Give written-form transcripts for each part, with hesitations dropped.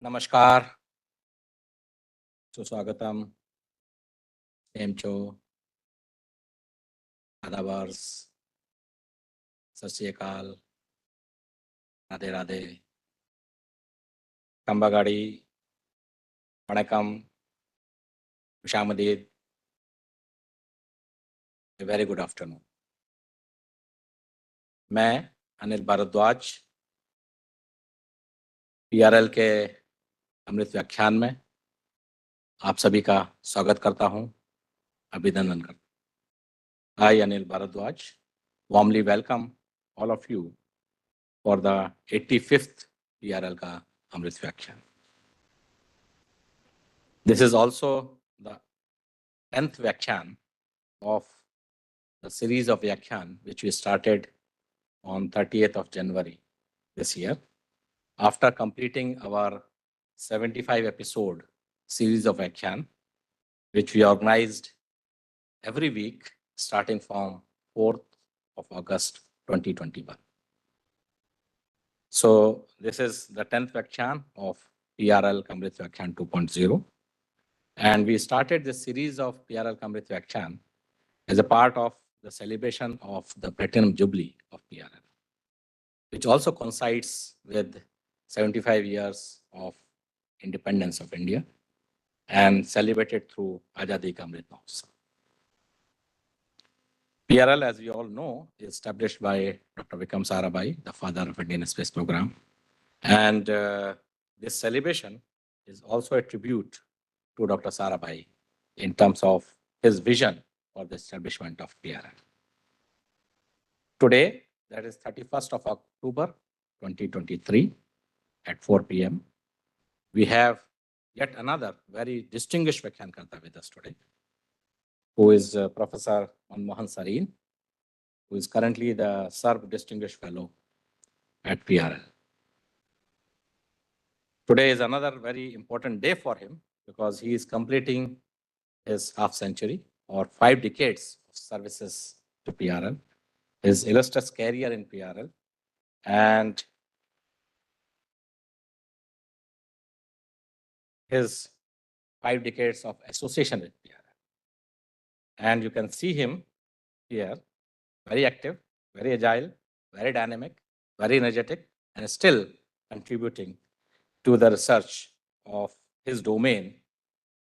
नमस्कार, सुस्वागतम, केम छो, आदाबर्स, सत श्री अकाल, Radhe Radhe, कंबागाड़ी, वणकम, खुशामदीद, very good afternoon. मैं अनिल भारद्वाज पीआरएल के अमृत व्याख्यान में आप सभी का स्वागत करता हूं, अभिनंदन करता हूं। I, Anil Bharadwaj, warmly welcome all of you for the 85th PRL का अमृत व्याख्यान। This is also the 10th व्याख्यान of the series of Vyakhyaan which we started on 30th of January this year. After completing our 75 episode series of Vyakhyaan, which we organized every week starting from 4th of August 2021. So this is the 10th Vyakhyaan of PRL Amrut Vyakhyaan 2.0. And we started this series of PRL Amrut Vyakhyaan as a part of the celebration of the Platinum Jubilee of PRL, which also coincides with 75 years of independence of India and celebrated through Azadi Ka Amrit Mahotsav. PRL, as we all know, is established by Dr. Vikram Sarabhai, the father of Indian space program. And this celebration is also a tribute to Dr. Sarabhai in terms of his vision for the establishment of PRL. Today, that is 31st of October 2023 at 4 p.m. We have yet another very distinguished Vyakhyaankata with us today, who is Professor Manmohan Sareen, who is currently the SERB Distinguished Fellow at PRL. Today is another very important day for him because he is completing his half century or 5 decades of services to PRL, his illustrious career in PRL, and his 5 decades of association with PRL. And you can see him here, very active, very agile, very dynamic, very energetic, and still contributing to the research of his domain,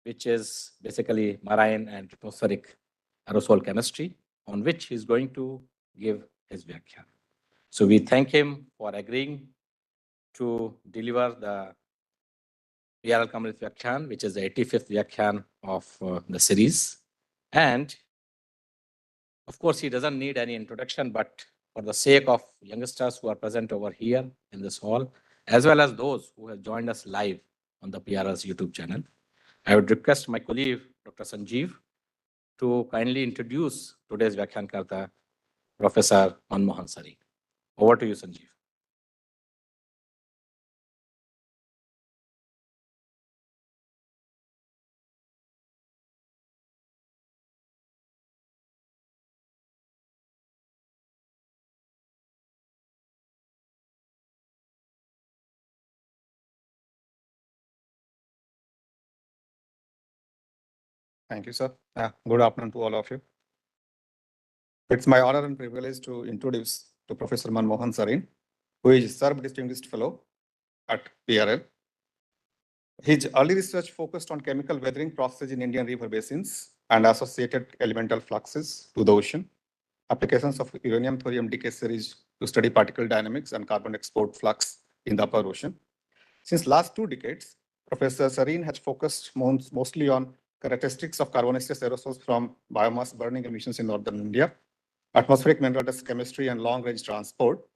which is basically marine and atmospheric aerosol chemistry, on which he is going to give his Vyakhyaan. So we thank him for agreeing to deliver the PRL Amrit Vyakhyaan, which is the 85th Vyakhyaan of the series. And of course, he doesn't need any introduction, but for the sake of youngsters who are present over here in this hall, as well as those who have joined us live on the PRL's YouTube channel, I would request my colleague, Dr. Sanjeev, to kindly introduce today's Vyakhyaankata, Professor Manmohan Sareen. Over to you, Sanjeev. Thank you, sir. Good afternoon to all of you. It's my honor and privilege to introduce to Professor Manmohan Sareen, who is SERB Distinguished Fellow at PRL. His early research focused on chemical weathering processes in Indian river basins and associated elemental fluxes to the ocean, applications of uranium-thorium decay series to study particle dynamics and carbon export flux in the upper ocean. Since last 2 decades, Professor Sareen has focused mostly on characteristics of carbonaceous aerosols from biomass burning emissions in northern India, atmospheric mineral dust chemistry and long-range transport,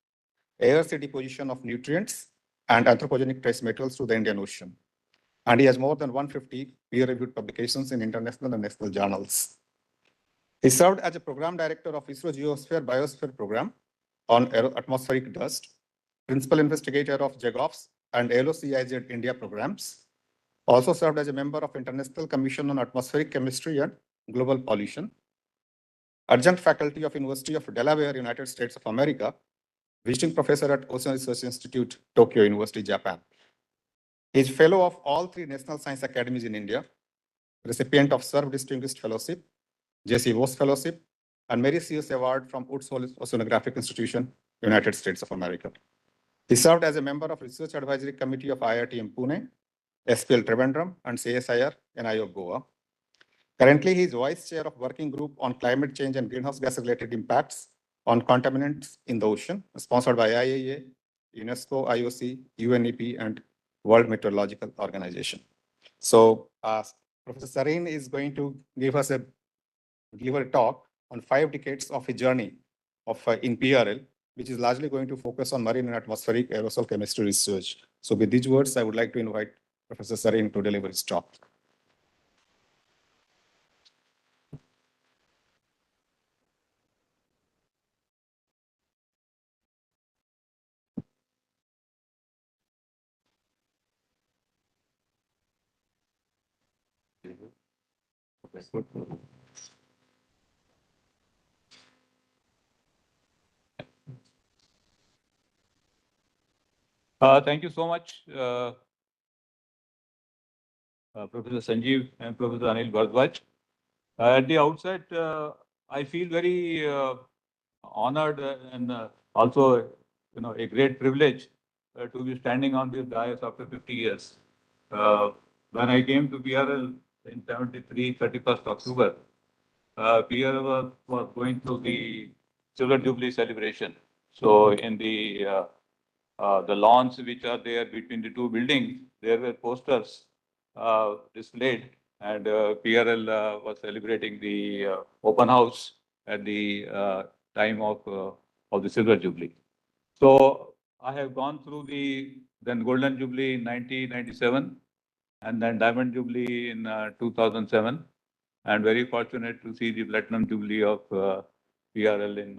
air deposition of nutrients, and anthropogenic trace metals to the Indian Ocean. And he has more than 150 peer-reviewed publications in international and national journals. He served as a program director of ISRO Geosphere Biosphere Program on atmospheric dust, principal investigator of JEGOFS and LOCIZ India programs, also served as a member of International Commission on Atmospheric Chemistry and Global Pollution, adjunct faculty of University of Delaware, United States of America, visiting professor at Ocean Research Institute, Tokyo University, Japan. He is fellow of all three National Science Academies in India, recipient of Served Distinguished Fellowship, J.C. Bose Fellowship, and Mary Sears Award from Woods Hole Oceanographic Institution, United States of America. He served as a member of Research Advisory Committee of IIT Pune, SPL Trivandrum, and CSIR, NIO Goa. Currently, he is Vice Chair of Working Group on Climate Change and Greenhouse Gas-related Impacts on Contaminants in the Ocean, sponsored by IAEA, UNESCO, IOC, UNEP, and World Meteorological Organization. So, Professor Sareen is going to give us a talk on 5 decades of a journey of in PRL, which is largely going to focus on marine and atmospheric aerosol chemistry research. So with these words, I would like to invite Professor Sareen to deliver his talk. Thank you so much, Professor Sanjeev and Professor Anil Bharadwaj. At the outset, I feel very honored and also, a great privilege to be standing on this dais after 50 years. When I came to PRL in 73, 31st October, PRL was going through the Silver Jubilee celebration. So in the lawns which are there between the two buildings, there were posters displayed, and PRL was celebrating the open house at the time of the Silver Jubilee. So I have gone through the then Golden Jubilee in 1997, and then Diamond Jubilee in 2007, and very fortunate to see the Platinum Jubilee of PRL in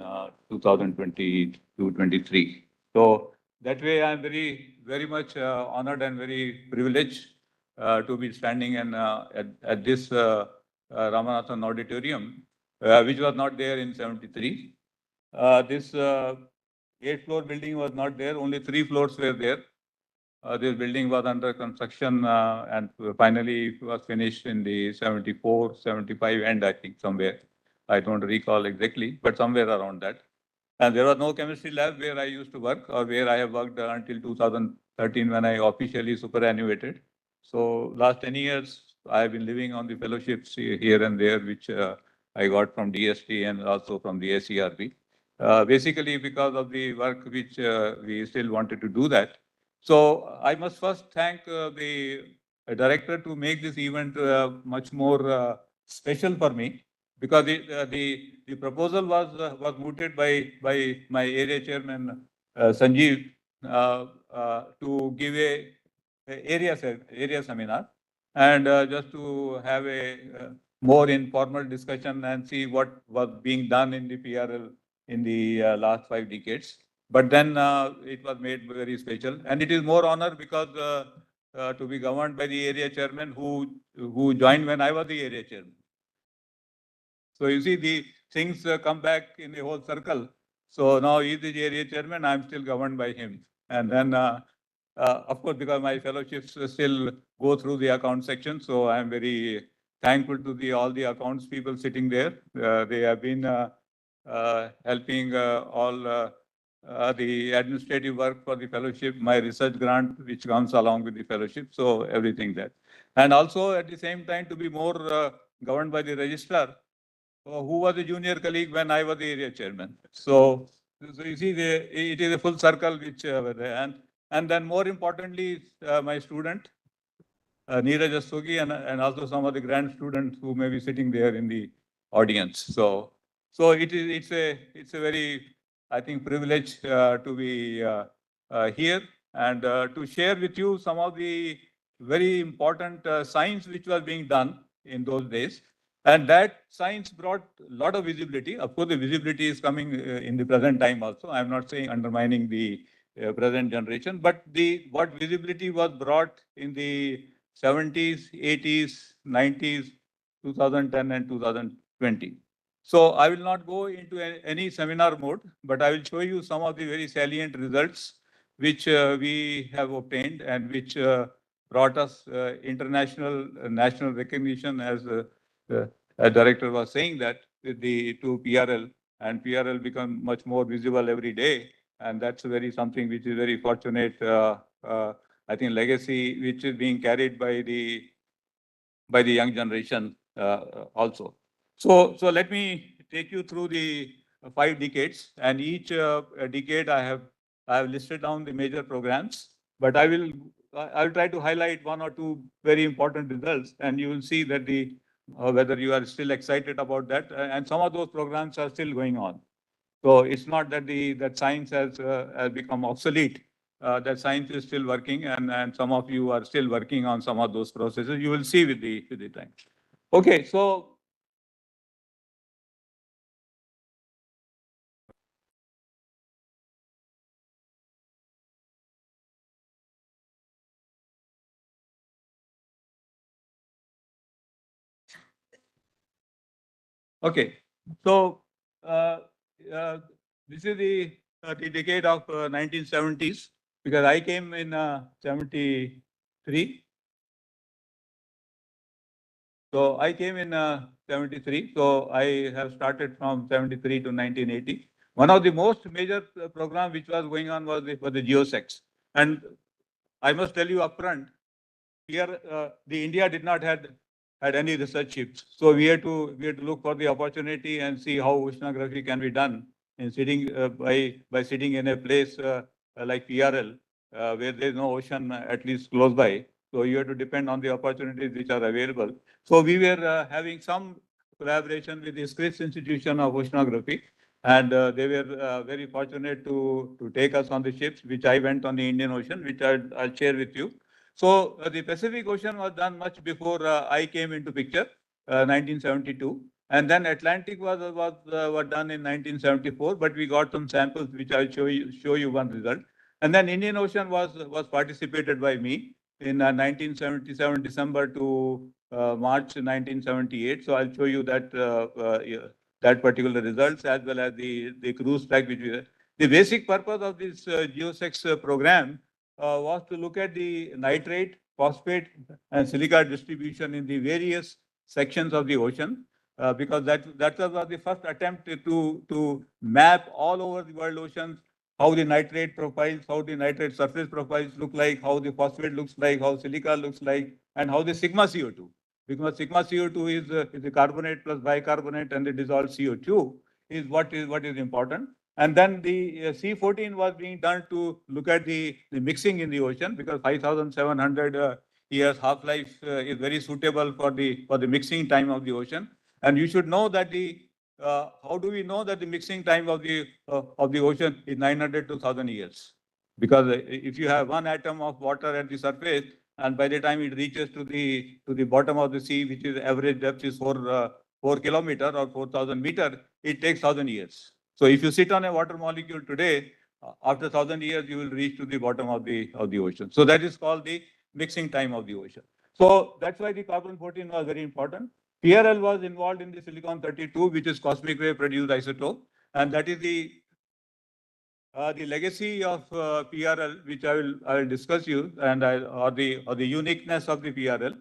2022-23. So that way, I'm very much honored and very privileged to be standing at this Ramanathan Auditorium, which was not there in 73. This 8-floor building was not there, only 3 floors were there. This building was under construction and finally was finished in the 74, 75 end, I think, somewhere. I don't recall exactly, but somewhere around that. And there was no chemistry lab where I used to work or where I have worked until 2013 when I officially superannuated. So last 10 years, I have been living on the fellowships here and there, which I got from DST and also from the SERB. Basically because of the work which we still wanted to do that. So I must first thank the director to make this event much more special for me, because the proposal was mooted by my area chairman Sanjeev to give a area seminar, and just to have a more informal discussion and see what was being done in the PRL in the last 5 decades. But then it was made very special, and it is more honor because to be governed by the area chairman who joined when I was the area chairman. So you see, the things come back in a whole circle. So now he is the area chairman, I'm still governed by him. And then, of course, because my fellowships still go through the account section, so I'm very thankful to all the accounts people sitting there. They have been helping all the administrative work for the fellowship, my research grant, which comes along with the fellowship, so everything that. And also at the same time to be more governed by the registrar, who was a junior colleague when I was the area chairman. So you see, it is a full circle which were there. And then more importantly, my student, Neeraj Astogi, and also some of the grand students who may be sitting there in the audience. So it's a very, I think, privilege to be here and to share with you some of the very important science which was being done in those days. And that science brought a lot of visibility. Of course, the visibility is coming in the present time also. I'm not saying undermining the present generation, but what visibility was brought in the 70s, 80s, 90s, 2010 and 2020. So I will not go into any seminar mode, but I will show you some of the very salient results which we have obtained and which brought us international, national recognition, as a director was saying, that with the to PRL, and PRL become much more visible every day. And that's very something which is very fortunate, I think, legacy which is being carried by the young generation also. So let me take you through the 5 decades, and each decade I have listed down the major programs, but I'll try to highlight 1 or 2 very important results, and you will see that the whether you are still excited about that, and some of those programs are still going on. So it's not that that science has become obsolete. That science is still working, and some of you are still working on some of those processes. You will see with the time. Okay, so okay, so uh, uh, this is the decade of 1970s, because I came in 73. So I came in 73. So I have started from 73 to 1980. One of the most major program which was going on was the geosex. And I must tell you upfront, here the India did not had any research ships. So we had to look for the opportunity and see how oceanography can be done in sitting by sitting in a place like PRL, where there is no ocean at least close by. So you have to depend on the opportunities which are available. So we were having some collaboration with the Scripps Institution of Oceanography, and they were very fortunate to take us on the ships, which I went on the Indian Ocean, which I'll share with you. So the Pacific Ocean was done much before I came into picture, 1972, and then Atlantic was done in 1974. But we got some samples which I'll show you one result, and then Indian Ocean was participated by me in 1977 December to March 1978. So I'll show you that yeah, that particular results, as well as the cruise flag which we. The basic purpose of this geosex program was to look at the nitrate, phosphate, and silica distribution in the various sections of the ocean, because that was the first attempt to map all over the world oceans how the nitrate profiles, how the nitrate surface profiles look like, how the phosphate looks like, how silica looks like, and how the sigma CO2. Because sigma CO2 is the carbonate plus bicarbonate, and the dissolved CO2 is what is important. And then the C14 was being done to look at the mixing in the ocean, because 5,700 years half-life is very suitable for the mixing time of the ocean. And you should know that how do we know that the mixing time of the ocean is 900 to 1,000 years? Because if you have one atom of water at the surface, and by the time it reaches to the bottom of the sea, which is average depth is 4 kilometer or 4,000 meter, it takes 1,000 years. So if you sit on a water molecule today, after 1,000 years, you will reach to the bottom of the ocean. So that is called the mixing time of the ocean. So that's why the carbon-14 was very important. PRL was involved in the silicon-32, which is cosmic ray produced isotope, and that is the legacy of PRL, which I will discuss you, and or the uniqueness of the PRL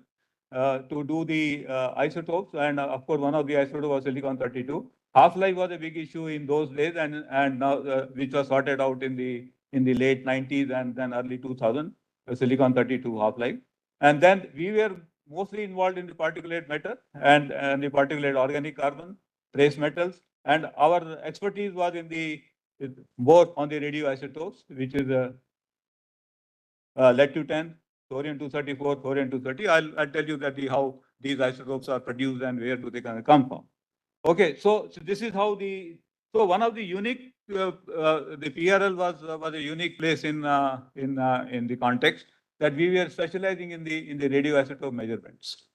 to do the isotopes, and of course one of the isotopes was silicon-32. Half-life was a big issue in those days, and now which was sorted out in the late 90s and then early 2000, silicon-32 half-life. And then we were mostly involved in the particulate matter and the particulate organic carbon, trace metals, and our expertise was in both on the radioisotopes, which is lead-210, thorium-234, thorium-230. I'll tell you that how these isotopes are produced and where do they come from. Okay, so this is how one of the unique the PRL was a unique place in the context that we were specializing in the radioisotope measurements.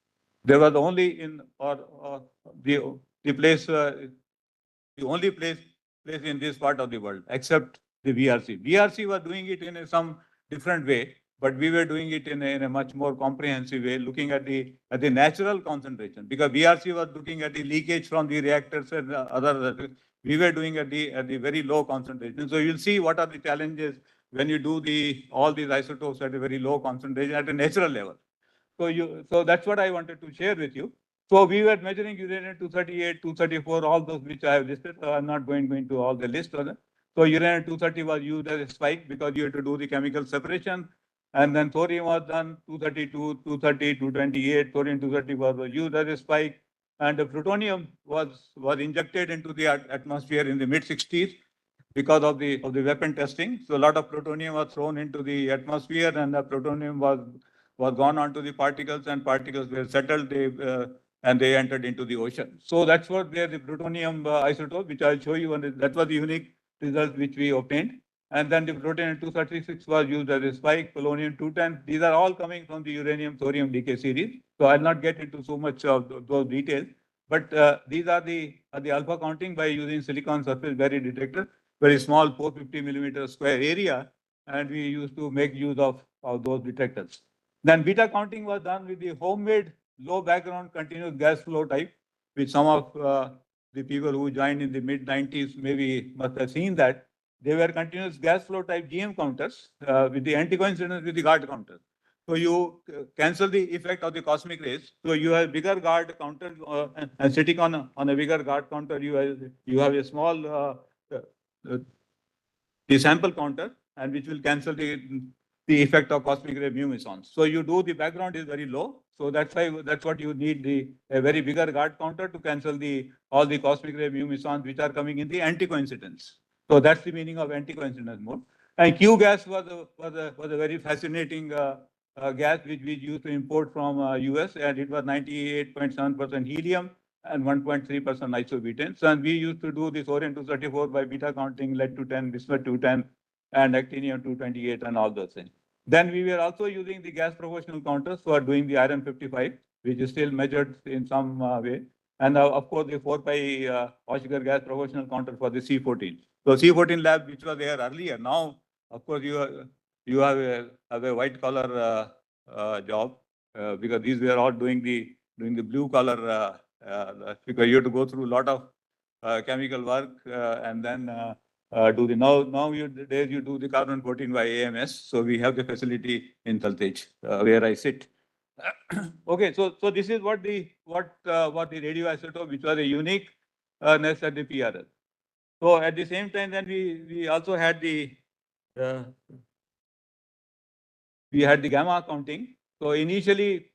There was only in or the place the only place in this part of the world, except the VRC. VRC was doing it in some different way, but we were doing it in a much more comprehensive way, looking at the natural concentration. Because VRC was looking at the leakage from the reactors and other. We were doing at the very low concentration. So you'll see what are the challenges when you do all these isotopes at a very low concentration at a natural level. So that's what I wanted to share with you. So we were measuring uranium-238, 234, all those which I have listed. So I'm not going to all the list of them. So uranium-230 was used as a spike because you had to do the chemical separation. And then thorium was done, 232, 230, 228. Thorium-230 was used as a spike. And the plutonium was injected into the atmosphere in the mid-60s because of the weapon testing. So a lot of plutonium was thrown into the atmosphere, and the plutonium was gone onto the particles, and particles were settled, and they entered into the ocean. So that's what the plutonium isotope, which I'll show you, and that was the unique result which we obtained. And then the plutonium-236 was used as a spike, polonium-210. These are all coming from the uranium-thorium decay series. So I'll not get into so much of those details. But these are the alpha counting by using silicon surface barrier detector, very small 450 millimeter square area, and we used to make use of those detectors. Then beta counting was done with the homemade low background continuous gas flow type, which some of the people who joined in the mid-90s maybe must have seen that. They were continuous gas flow type GM counters with the anti-coincidence with the guard counter. So you cancel the effect of the cosmic rays. So you have bigger guard counter, and sitting on a bigger guard counter, you have a small the sample counter, and which will cancel the effect of cosmic ray mu mesons. So you do the background is very low. So that's what you need a very bigger guard counter to cancel all the cosmic ray mu mesons which are coming in the anti-coincidence. So that's the meaning of anti-coincidence mode. And Q gas was a very fascinating gas which we used to import from US, and it was 98.7% helium and 1.3% isobutane. So, and we used to do this thorium-234 by beta counting, lead-210, bismuth-210, and actinium-228, and all those things. Then we were also using the gas proportional counters for doing the iron-55, which is still measured in some way. And of course, the 4pi Oshger gas proportional counter for the C14. So C14 lab, which was there earlier, now, of course, you have a white collar job because these were all doing the blue collar because you have to go through a lot of chemical work and then do the nowadays you do the carbon 14 by AMS. So we have the facility in Taltej where I sit. Okay, so this is what the radioisotope, which was a unique nest at the PRL. So at the same time, then we also had the gamma counting. So initially,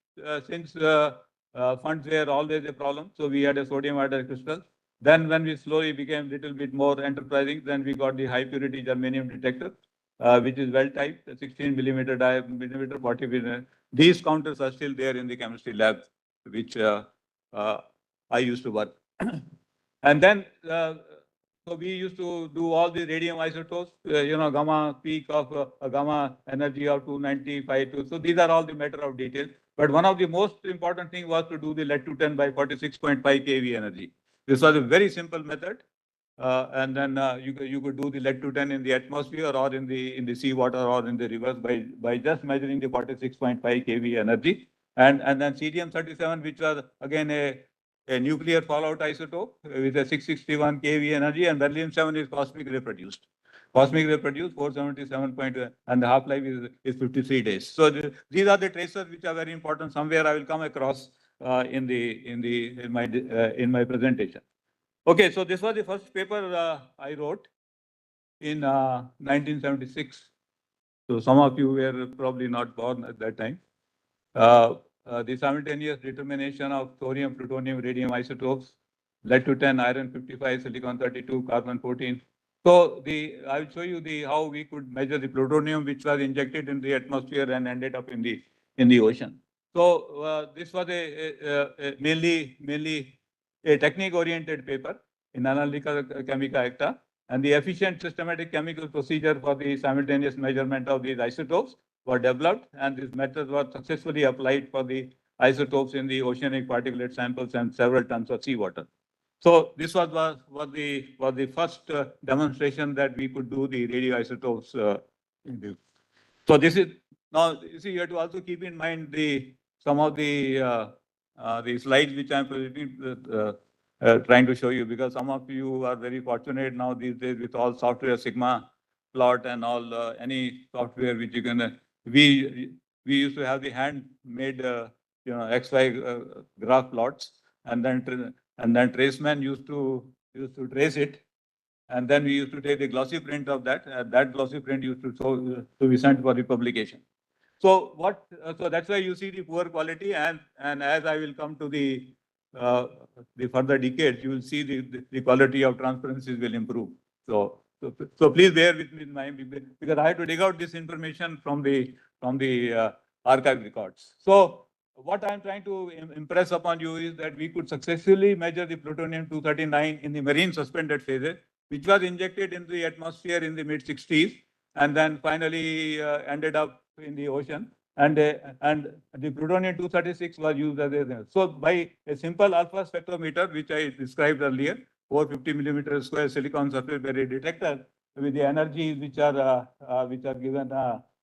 since funds were always a problem, so we had a sodium iodide crystal. Then when we slowly became a little bit more enterprising, then we got the high purity germanium detector, which is well typed, 16 millimeter diameter, 40 millimeter. These counters are still there in the chemistry lab, which I used to work. And then, so we used to do all the radium isotopes, gamma peak of gamma energy of 295. So these are all the matter of detail. But one of the most important thing was to do the lead-210 by 46.5 kV energy. This was a very simple method. And then you could do the lead-210 in the atmosphere or in the seawater or in the rivers by just measuring the 46.5 kV energy. And then cerium-37, which was again a nuclear fallout isotope with a 661 kV energy, and beryllium-7 is cosmic ray produced. Cosmic ray produced 477 and the half-life is 53 days. So these are the tracers which are very important. Somewhere I will come across in my presentation. Okay, so this was the first paper I wrote in 1976. So some of you were probably not born at that time. The simultaneous determination of thorium, plutonium, radium isotopes, lead-210, iron-55, silicon-32, carbon-14. So I will show you how we could measure the plutonium which was injected in the atmosphere and ended up in the ocean. So this was mainly a technique-oriented paper in Analytical Chemica Acta, and the efficient systematic chemical procedure for the simultaneous measurement of these isotopes were developed, and these methods were successfully applied for the isotopes in the oceanic particulate samples and several tons of seawater. So this was the first demonstration that we could do the radioisotopes. So this is now. You see, you have to also keep in mind some of the slides which I'm trying to show you, because some of you are very fortunate now these days with all software Sigma plot and all, any software which you can, we used to have the handmade, XY graph plots, and then Traceman used to trace it. And then we used to take the glossy print of that. That glossy print used to be sent for the publication. So so that's why you see the poor quality, and as I will come to uh, the further decades, you will see the quality of transparencies will improve. So please bear with me, because I have to dig out this information from the archive records. So what I'm trying to impress upon you is that we could successfully measure the plutonium-239 in the marine suspended phases, which was injected into the atmosphere in the mid-60s, and then finally ended up in the ocean. And the plutonium-236 was used as a, so by a simple alpha spectrometer, which I described earlier, 450 millimeter square silicon surface barrier detector with the energies which are given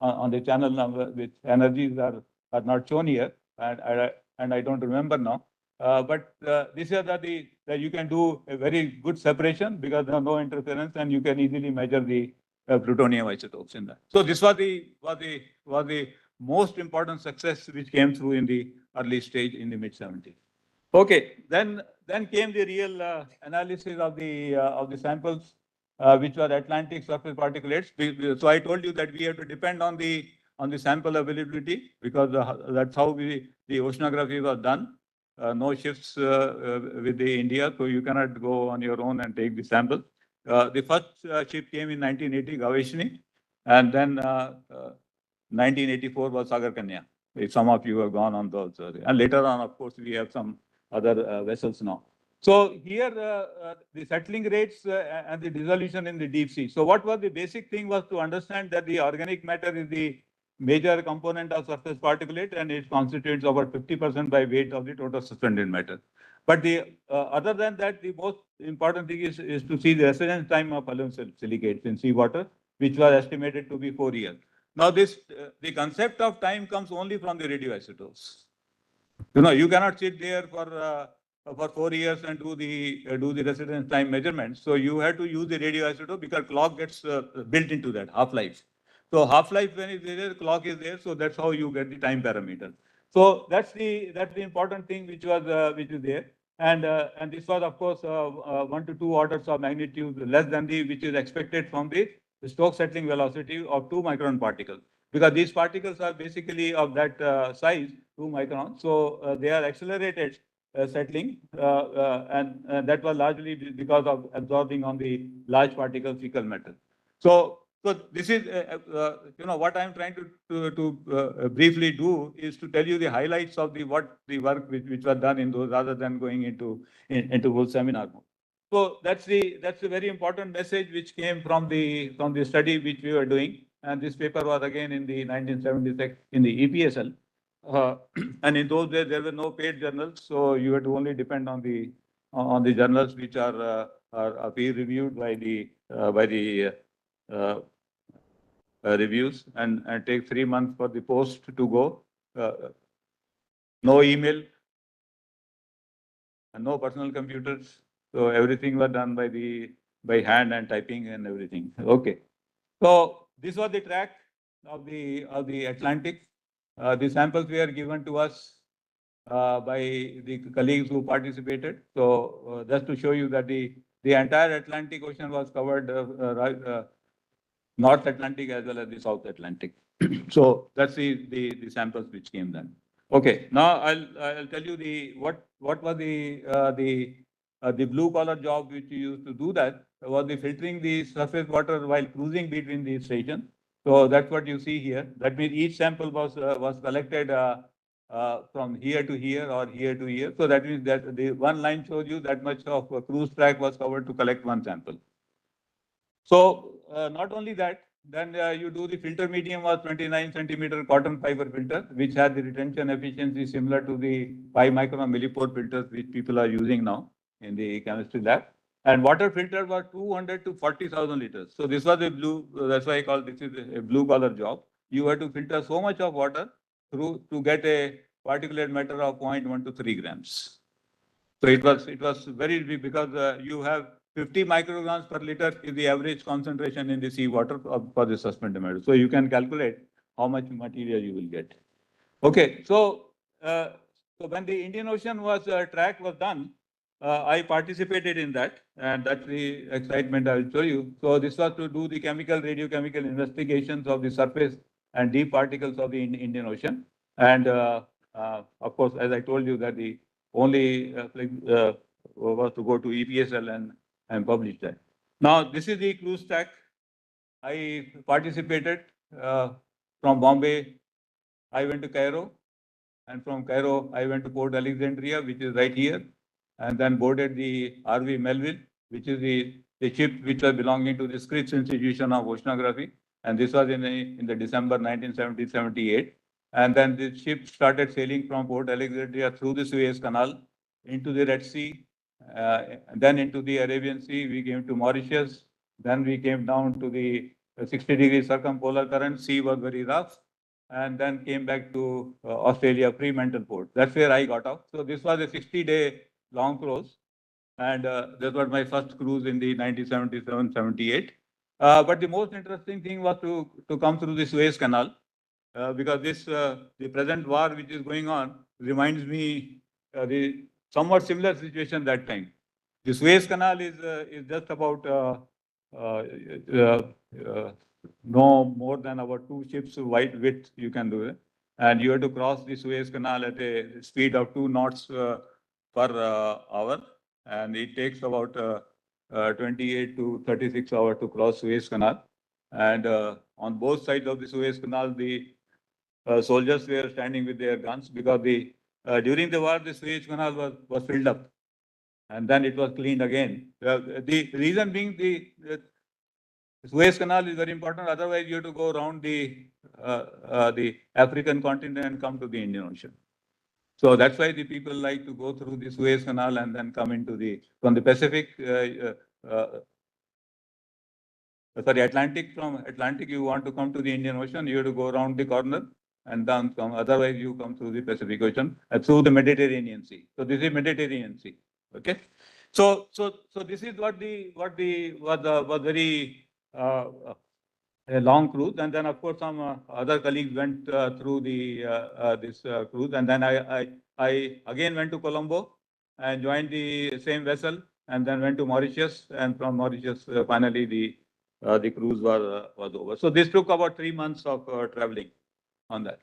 on the channel number, which energies are not shown here, and I don't remember now. But this is that you can do a very good separation because there are no interference, and you can easily measure the plutonium isotopes in that. So this was the most important success which came through in the early stage in the mid-70s. Okay, then came the real analysis of the samples, which were Atlantic surface particulates. So I told you that we have to depend on the sample availability, because that's how the oceanography was done. No shifts with the India, so you cannot go on your own and take the sample. The first ship came in 1980, Gaveshni, and then 1984 was Sagar Kanya. If some of you have gone on those, and later on, of course, we have some other vessels now. So here, the settling rates and the dissolution in the deep sea. So what was the basic thing was to understand that the organic matter is the major component of surface particulate, and it constitutes about 50% by weight of the total suspended matter. But the other than that, the most important thing is to see the residence time of aluminum silicates in seawater, which was estimated to be 4 years. Now, the concept of time comes only from the radioisotopes. You cannot sit there for 4 years and do the residence time measurements. So you have to use the radioisotope, because clock gets built into that half-life. So half-life, when it's there, clock is there. So that's how you get the time parameter. So that's the important thing which is there. And this was, of course, 1 to 2 orders of magnitude less than which is expected from the Stokes settling velocity of 2 micron particles, because these particles are basically of that size, 2 microns. So they are accelerated settling, and that was largely because of absorbing on the large particle fecal matter. So this is, what I'm trying to briefly do is to tell you the highlights of the work which was done in those, rather than going into full seminar mode. So that's the very important message which came from the study which we were doing. And this paper was again in the 1976 in the EPSL. And in those days, there were no paid journals, so you had to only depend on the journals which are peer reviewed by the reviews, and take 3 months for the post to go. No email and no personal computers. So everything was done by hand and typing and everything. Okay. So this was the track of the Atlantic. The samples were given to us by the colleagues who participated. So just to show you that the entire Atlantic Ocean was covered, North Atlantic as well as the South Atlantic. So that's the samples which came then. Okay, now I'll tell you what was the blue collar job which we used to do. That was the filtering the surface water while cruising between the stations. So that's what you see here. That means each sample was collected from here to here or here to here. So that means that the one line shows you that much of a cruise track was covered to collect one sample. So not only that, then you do the filter medium was 29 centimeter cotton fiber filter, which had the retention efficiency similar to the 5 micron millipore filters which people are using now in the chemistry lab. And water filter was 200 to 40,000 liters. So this was a blue, that's why I call this is a blue collar job. You have to filter so much of water through to get a particulate matter of 0.1 to 3 grams. So it was very big, because you have 50 micrograms per liter is the average concentration in the seawater for the suspended material. So you can calculate how much material you will get. Okay, so when the Indian Ocean track was done, I participated in that, and that's the excitement I will show you. So this was to do the radiochemical investigations of the surface and deep particles of the Indian Ocean. And of course, as I told you, that the only was to go to EPSL and publish that. Now, this is the cruise track. I participated from Bombay. I went to Cairo, and from Cairo, I went to Port Alexandria, which is right here, and then boarded the RV Melville, which is the ship which was belonging to the Scripps Institution of Oceanography. And this was in the December 1978. And then the ship started sailing from Port Alexandria through the Suez Canal into the Red Sea, then into the Arabian Sea. We came to Mauritius. Then we came down to the 60-degree circumpolar current. Sea was very rough, and then came back to Australia, Fremantle Port. That's where I got off. So this was a 60-day long cruise, and that was my first cruise in the 1977-78. But the most interesting thing was to come through the Suez Canal, because the present war which is going on reminds me the somewhat similar situation that time. The Suez Canal is just about no more than about 2 ships wide width you can do it. And you have to cross the Suez Canal at a speed of 2 knots per hour. And it takes about 28 to 36 hours to cross Suez Canal. And on both sides of the Suez Canal, the soldiers were standing with their guns, because during the war, the Suez Canal was filled up. And then it was cleaned again. The reason being the Suez Canal is very important. Otherwise, you have to go around the African continent and come to the Indian Ocean. So that's why the people like to go through the Suez Canal and then come into from the Pacific, Atlantic. From Atlantic, you want to come to the Indian Ocean, you have to go around the corner and then come. Otherwise, you come through the Pacific Ocean through the Mediterranean Sea. So this is Mediterranean Sea. Okay. So this is what was very a long cruise. And then of course some other colleagues went through this cruise, and then I again went to Colombo and joined the same vessel, and then went to Mauritius, and from Mauritius finally the cruise was over. So this took about 3 months of traveling on that.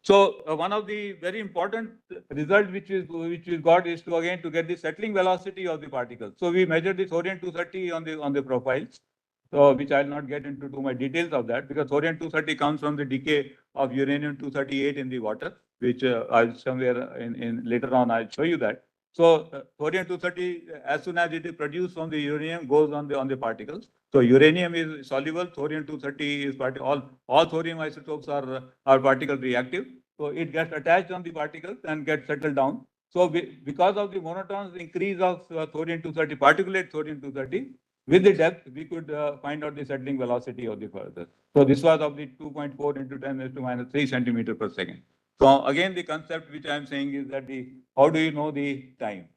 So one of the very important results which we got is to get the settling velocity of the particles. So we measured the thorium-230 on the profiles. So which I'll not get into too much details of that, because thorium-230 comes from the decay of uranium-238 in the water, which I'll somewhere in later on I'll show you that. So thorium-230, as soon as it is produced from the uranium, goes on the particles. So uranium is soluble, thorium-230 is all thorium isotopes are particle reactive. So it gets attached on the particles and gets settled down. So because of the monotone increase of thorium-230, particulate thorium-230, with the depth, we could find out the settling velocity of the further. So this was of the 2.4 into 10⁻³ centimeter per second. So again, the concept which I am saying is that how do you know the time?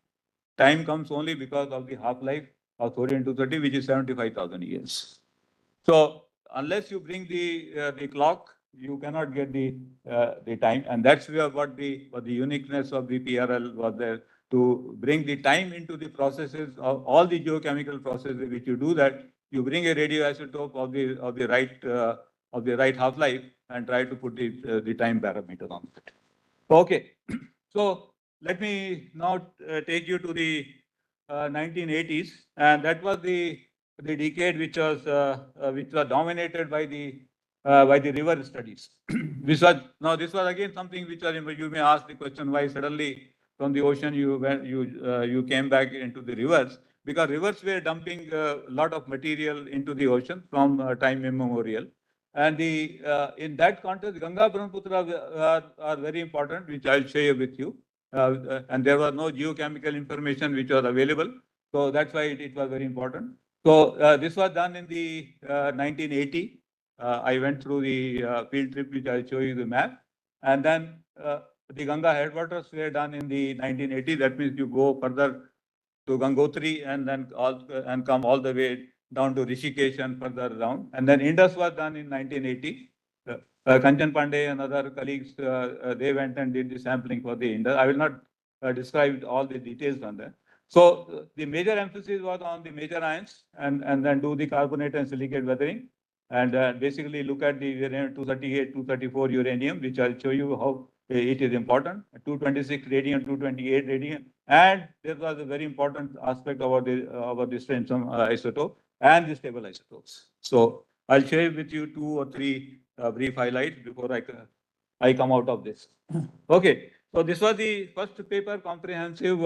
Time comes only because of the half-life of thorium-230, which is 75,000 years. So unless you bring the clock, you cannot get the time, and that's where what the uniqueness of the PRL was there, to bring the time into the processes of all the geochemical processes which you do that. You bring a radioisotope of the right half-life and try to put the time parameter on it. Okay, so let me now take you to the 1980s, and that was the decade which was dominated by the river studies. This was again something which you may ask the question, why suddenly from the ocean you came back into the rivers, because rivers were dumping a lot of material into the ocean from time immemorial. And in that context, Ganga Brahmaputra are very important, which I'll share with you. And there was no geochemical information which was available. So that's why it was very important. So this was done in the 1980. I went through the field trip, which I'll show you the map. And then the Ganga headwaters were done in the 1980. That means you go further to Gangotri and then and come all the way down to Rishikesh and further down. And then Indus was done in 1980. Kanchan Pandey and other colleagues, they went and did the sampling for the Indus. I will not describe all the details on that. So the major emphasis was on the major ions and then do the carbonate and silicate weathering and basically look at the uranium 238, 234 uranium, which I'll show you how it is important, 226 radium, 228 radium. And there was a very important aspect about the strength isotope and the stable isotopes. So I'll share with you 2 or 3 brief highlights before I come out of this. Okay, so this was the first paper, comprehensive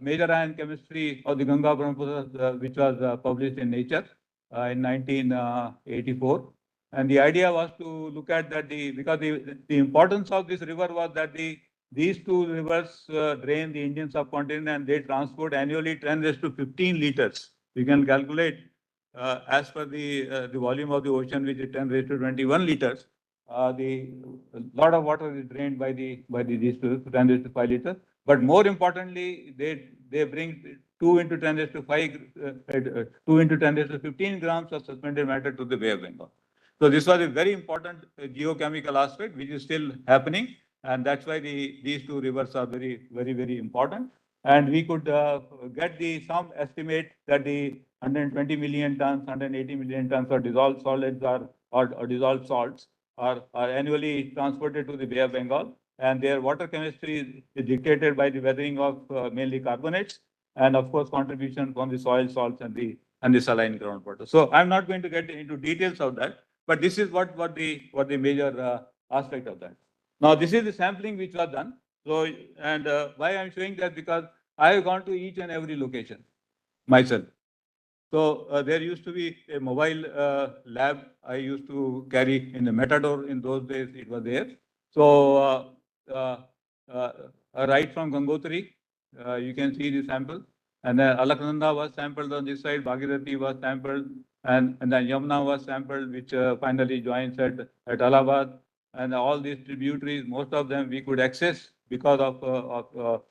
major ion chemistry of the Ganga Brahmaputra, which was published in Nature in 1984. And the idea was to look at that because the importance of this river was that these two rivers drain the Indian subcontinent and they transport annually 10⁻15 liters. You can calculate as per the volume of the ocean, which is 10⁻21 liters. The lot of water is drained by these two 10⁵ liters. But more importantly, they bring 2 into 10⁵, 2 into 10⁻15 grams of suspended matter to the Bay of Bengal. So this was a very important geochemical aspect, which is still happening. And that's why these two rivers are very, very, very important. And we could get some estimate that the 120 million tons, 180 million tons of dissolved solids or dissolved salts are annually transported to the Bay of Bengal. And their water chemistry is dictated by the weathering of mainly carbonates and of course contribution from the soil salts and the saline groundwater. So I'm not going to get into details of that, but this is what the major aspect of that. Now this is the sampling which was done. So and why I'm showing that, because I have gone to each and every location myself. So there used to be a mobile lab I used to carry in the Matador. In those days, it was there. So right from Gangotri, you can see the sample. And then Alaknanda was sampled on this side, Bhagirathi was sampled, and then Yamuna was sampled, which finally joins at Allahabad. And all these tributaries, most of them we could access because of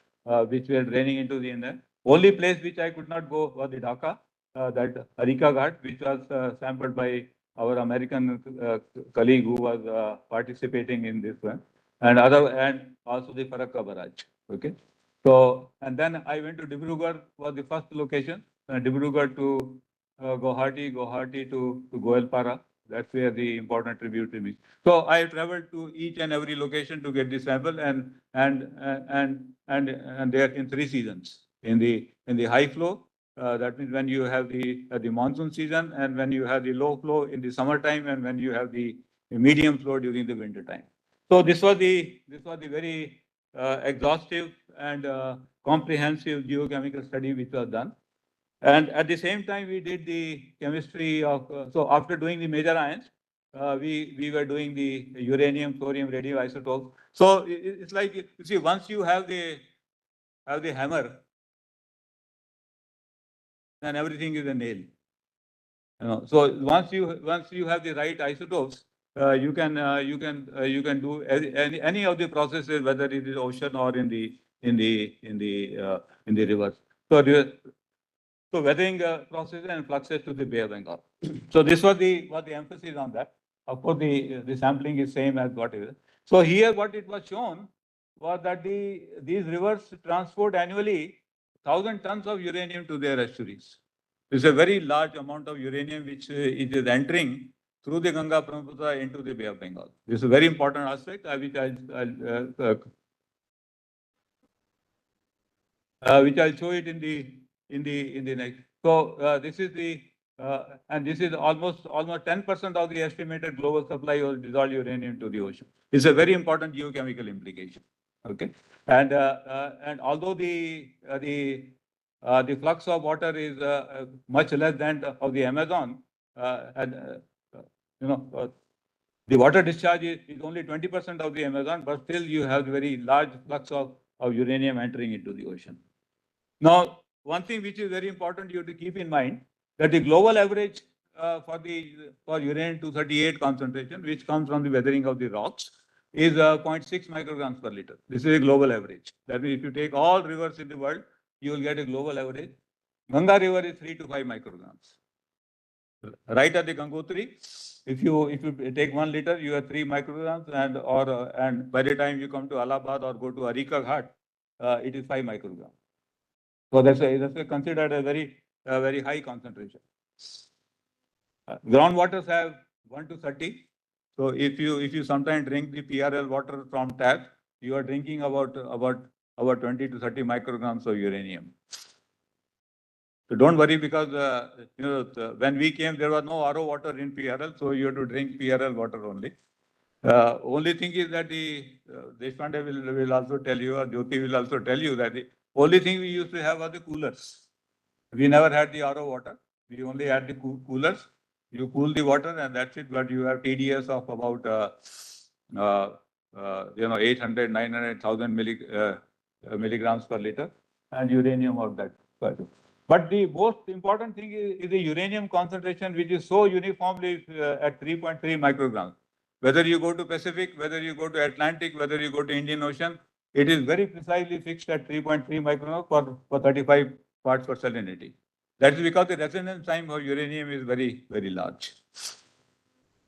which were draining into the Indus. Only place which I could not go was the Dhaka. That Harika Ghat, which was sampled by our American colleague who was participating in this one, and also the Farakka barrage. Okay, so and then I went to Dibrugarh, was the first location. Dibrugarh to Guwahati to Goalpara. That's where the important tributary is. So I traveled to each and every location to get the sample, and they are in 3 seasons. In the high flow. That means when you have the monsoon season, and when you have the low flow in the summertime, and when you have the medium flow during the winter time. So this was the very exhaustive and comprehensive geochemical study which was done. And at the same time, we did the chemistry of, so after doing the major ions, we were doing the uranium, thorium, radioisotopes. So it's like, you see, once you have the hammer, then everything is a nail. So once you have the right isotopes, you can do any of the processes, whether it is ocean or in the rivers. So weathering processes and fluxes to the Bay of Bengal. So this was the emphasis on that. Of course, the sampling is same as what it is. So here, what it was shown was that these rivers transport annually 1,000 tons of uranium to their estuaries. It's a very large amount of uranium which it is entering through the Ganga Brahmaputra into the Bay of Bengal. This is a very important aspect which I'll show it in the next. So this is and this is almost 10% of the estimated global supply of dissolved uranium to the ocean. It's a very important geochemical implication. Okay, and although the flux of water is much less than of the Amazon, the water discharge is only 20% of the Amazon, but still you have very large flux of uranium entering into the ocean. Now, one thing which is very important you have to keep in mind, that the global average for uranium-238 concentration, which comes from the weathering of the rocks, is 0.6 micrograms per liter. This is a global average. That means if you take all rivers in the world, you will get a global average. Ganga River is 3 to 5 micrograms. Right at the Gangotri, if you take 1 liter, you have 3 micrograms, and by the time you come to Allahabad or go to Arika Ghat, it is 5 micrograms. So that's considered a very high concentration. Groundwaters have 1 to 30. So if you sometimes drink the PRL water from tap, you are drinking about 20 to 30 micrograms of uranium. So don't worry, because when we came, there was no RO water in PRL, so you have to drink PRL water only. Only thing is that Deshpande will also tell you, or Jyoti will also tell you, that the only thing we used to have were the coolers. We never had the RO water. We only had the coolers. You cool the water and that's it. But you have TDS of about 800, 900,000 milligrams per liter, and uranium of that. But the most important thing is the uranium concentration, which is so uniformly at 3.3 micrograms. Whether you go to Pacific, whether you go to Atlantic, whether you go to Indian Ocean, it is very precisely fixed at 3.3 micrograms for 35 parts per salinity. That is because the resonance time of uranium is very, very large.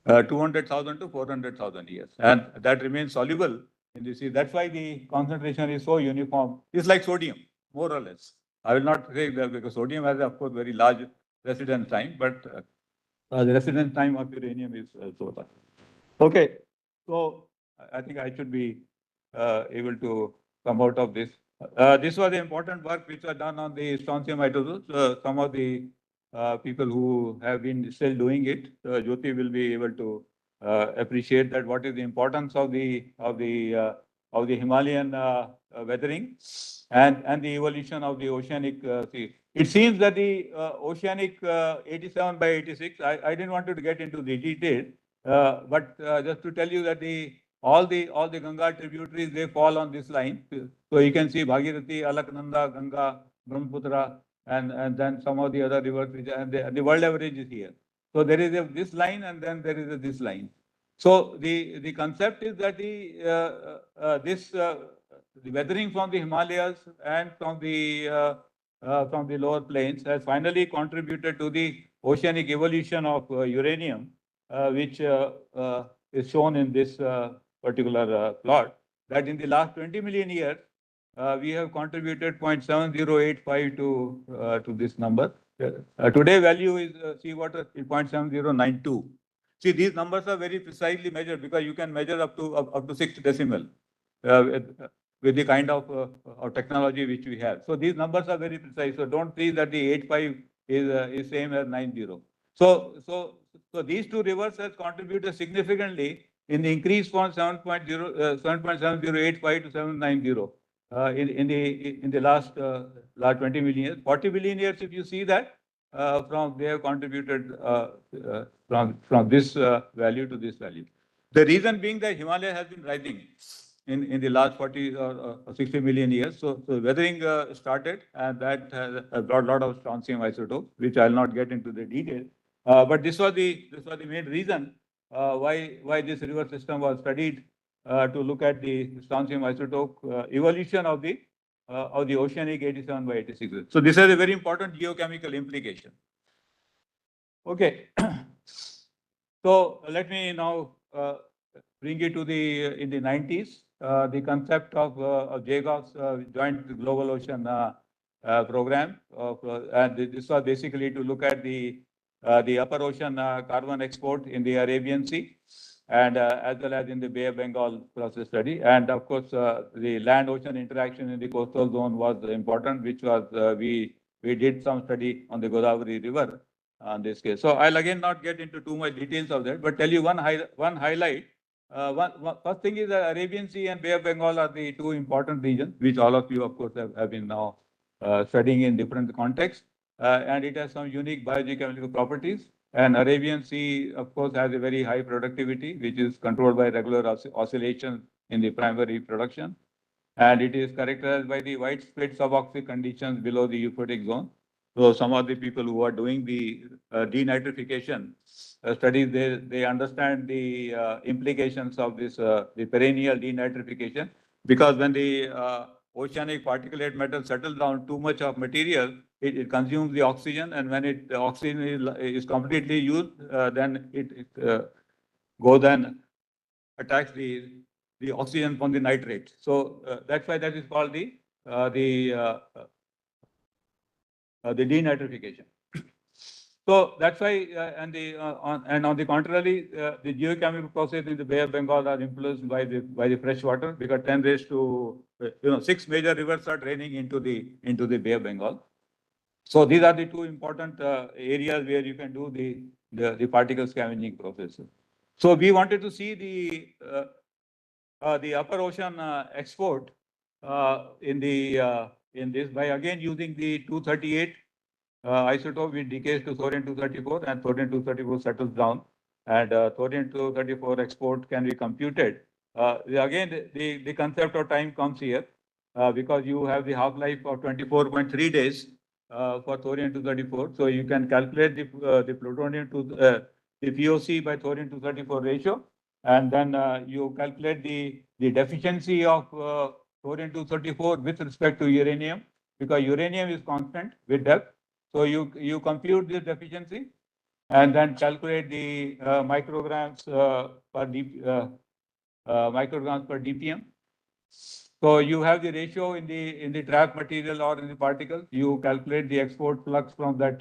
200,000 to 400,000 years. And that remains soluble in the sea. That's why the concentration is so uniform. It's like sodium, more or less. I will not say that, because sodium has, of course, very large residence time, but the residence time of uranium is so large. Okay, so I think I should be able to come out of this. This was the important work which was done on the strontium isotopes. Some of the people who have been still doing it, Jyoti will be able to appreciate that what is the importance of the Himalayan weathering and the evolution of the oceanic sea. It seems that the oceanic 87 by 86. I didn't want to get into the detail. But just to tell you that all the Ganga tributaries, they fall on this line. So you can see Bhagirathi, Alaknanda, Ganga, Brahmaputra, and then some of the other rivers, and the world average is here. So there is this line, and then there is this line. So the concept is that the weathering from the Himalayas and from the lower plains has finally contributed to the oceanic evolution of uranium, which is shown in this particular plot, that in the last 20 million years, we have contributed 0.7085 to this number. Today value is seawater is 0.7092. See, these numbers are very precisely measured, because you can measure up to 6 decimal with the kind of technology which we have. So these numbers are very precise. So don't think that the 85 is same as 90. So these two rivers has contributed significantly in the increase from 7.7085 to 790 in the last 20 million years. 40 billion years, if you see that, they have contributed from this value to this value. The reason being that Himalaya has been rising in the last 40 or 60 million years. So weathering started, and that has brought a lot of strontium isotopes, which I'll not get into the detail. But this was the main reason why this river system was studied, to look at the strontium isotope evolution of the oceanic 87 by 86. So this has a very important geochemical implication. Okay. So let me now bring you to in the 90s, the concept of JGOS, Joint Global Ocean Program, and this was basically to look at the upper ocean carbon export in the Arabian Sea, and as well as in the Bay of Bengal process study. And of course, the land-ocean interaction in the coastal zone was important, which was we did some study on the Godavari River on this case. So I'll again not get into too much details of that, but tell you one highlight. First thing is that Arabian Sea and Bay of Bengal are the two important regions, which all of you, of course, have been now studying in different contexts. And it has some unique biogeochemical properties. And Arabian Sea, of course, has a very high productivity, which is controlled by regular oscillations in the primary production. And it is characterized by the widespread suboxic conditions below the euphotic zone. So some of the people who are doing the denitrification studies, they understand the implications of this the perennial denitrification, because when the oceanic particulate matter settles down too much of material, it consumes the oxygen, and when the oxygen is completely used, then it goes and attacks the oxygen from the nitrate. So that's why that is called the denitrification. So that's why, on the contrary, the geochemical process in the Bay of Bengal are influenced by the fresh water, because 10 raised to 6 major rivers are draining into the Bay of Bengal. So these are the two important areas where you can do the particle scavenging process. So we wanted to see the upper ocean export in this by again using the 238 isotope, which decays to thorium-234, and thorium-234 settles down, and thorium-234 export can be computed. Again, the concept of time comes here, because you have the half-life of 24.3 days for thorium-234. So you can calculate the plutonium to the POC by thorium-234 ratio, and then you calculate the deficiency of thorium-234 with respect to uranium, because uranium is constant with depth. So you compute this deficiency and then calculate the micrograms per dpm. So you have the ratio in the trap material or in the particle. You calculate the export flux from that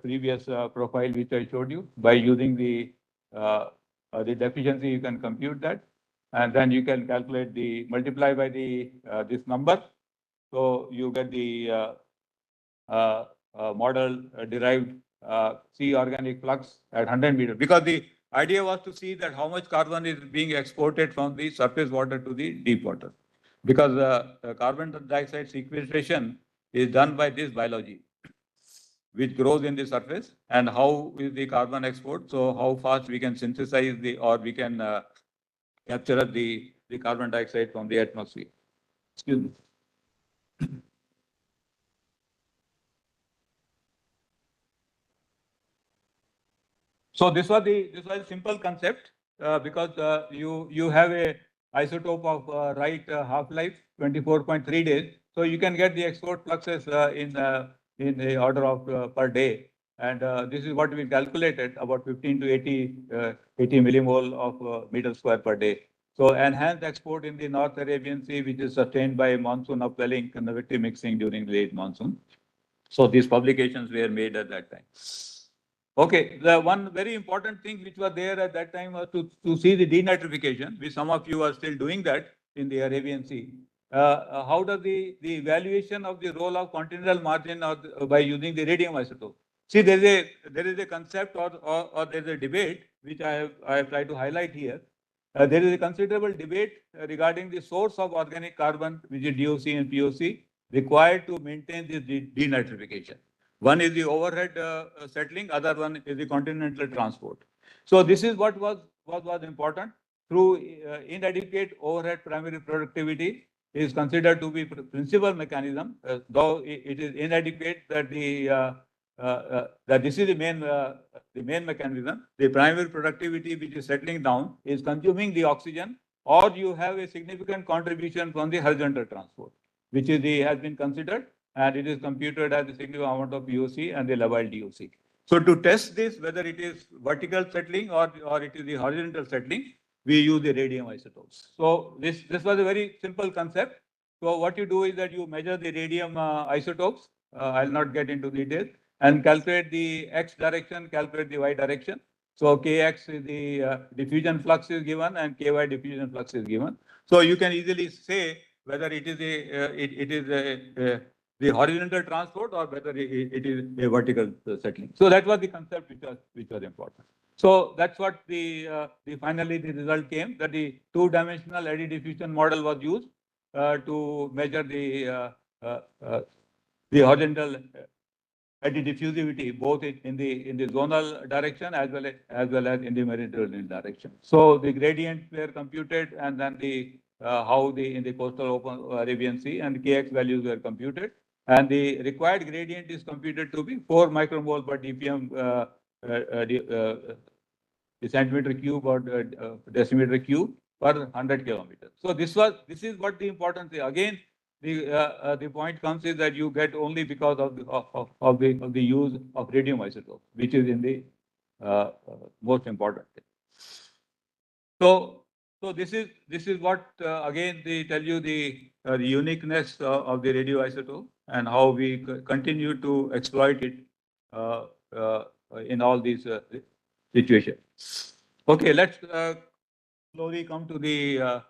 previous profile which I showed you. By using the deficiency, you can compute that, and then you can calculate multiply by this number. So you get the model derived C organic flux at 100 meters, because the idea was to see that how much carbon is being exported from the surface water to the deep water, because carbon dioxide sequestration is done by this biology, which grows in the surface, and how is the carbon export. So how fast we can synthesize or we can capture the carbon dioxide from the atmosphere. Excuse me. So this was a simple concept, because you have a isotope of right half-life 24.3 days. So you can get the export fluxes in the order of per day, and this is what we calculated, about 15 to 80 millimole of meter square per day. So enhanced export in the North Arabian Sea, which is sustained by monsoon upwelling, convective mixing during late monsoon. So these publications were made at that time. Okay, the one very important thing which was there at that time was to see the denitrification, which some of you are still doing that in the Arabian Sea. How does the evaluation of the role of continental margin by using the radium isotope? See, there is a concept or there is a debate which I have tried to highlight here. There is a considerable debate regarding the source of organic carbon, which is DOC and POC, required to maintain this denitrification. One is the overhead settling, other one is the continental transport. So this is what was important. Through inadequate overhead primary productivity is considered to be principal mechanism, though it is inadequate that that this is the main mechanism. The primary productivity which is settling down is consuming the oxygen, or you have a significant contribution from the horizontal transport, which has been considered, and it is computed as a significant amount of POC and the labile DOC. So to test this, whether it is vertical settling or it is the horizontal settling, we use the radium isotopes. So this was a very simple concept. So what you do is that you measure the radium isotopes. I'll not get into detail, and calculate the X direction, calculate the Y direction. So Kx is the diffusion flux is given, and Ky diffusion flux is given. So you can easily say whether it is the horizontal transport or whether it is a vertical settling. So that was the concept which was important. So that's what finally the result came, that the two-dimensional eddy diffusion model was used to measure the horizontal eddy diffusivity, both in the zonal direction as well as in the Mediterranean direction. So the gradients were computed, and then how in the coastal open Arabian Sea, and Kx values were computed, and the required gradient is computed to be 4 micromole per dpm the centimeter cube or decimeter cube per 100 kilometers. So this is what the important thing. Again, the point comes is that you get only because of the use of radium isotope, which is in the most important thing. So this is what again they tell you the uniqueness of the radioisotope and how we continue to exploit it uh, uh, in all these situations. Okay, let's slowly come to the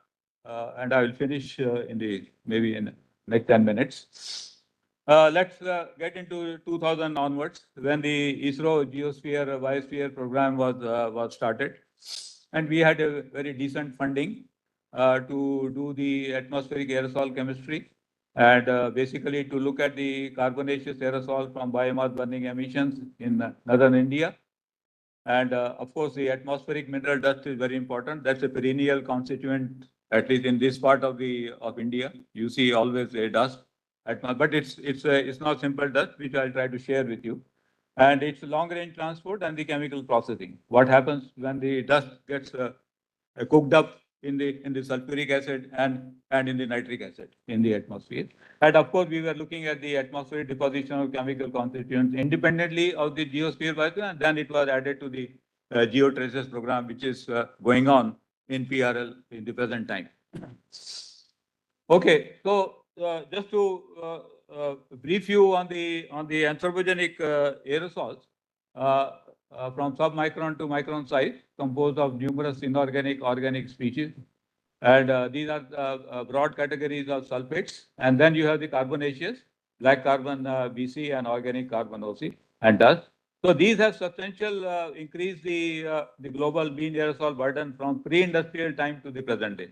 and I will finish in the maybe in next 10 minutes. Let's get into 2000 onwards when the ISRO Geosphere Biosphere program was started, and we had a very decent funding to do the atmospheric aerosol chemistry and basically to look at the carbonaceous aerosol from biomass burning emissions in northern India. And of course, the atmospheric mineral dust is very important. That's a perennial constituent, at least in this part of India. You see always a dust, but it's not simple dust, which I'll try to share with you. And it's long range transport and the chemical processing. What happens when the dust gets cooked up in the sulfuric acid and in the nitric acid in the atmosphere. And of course, we were looking at the atmospheric deposition of chemical constituents independently of the geosphere biosphere, and then it was added to the geotraces program, which is going on in PRL in the present time. Okay, so just to brief you on the anthropogenic aerosols. From submicron to micron size, composed of numerous inorganic, organic species. And these are broad categories of sulfates. And then you have the carbonaceous, black carbon BC and organic carbon OC and dust. So these have substantial increased the global mean aerosol burden from pre-industrial time to the present day.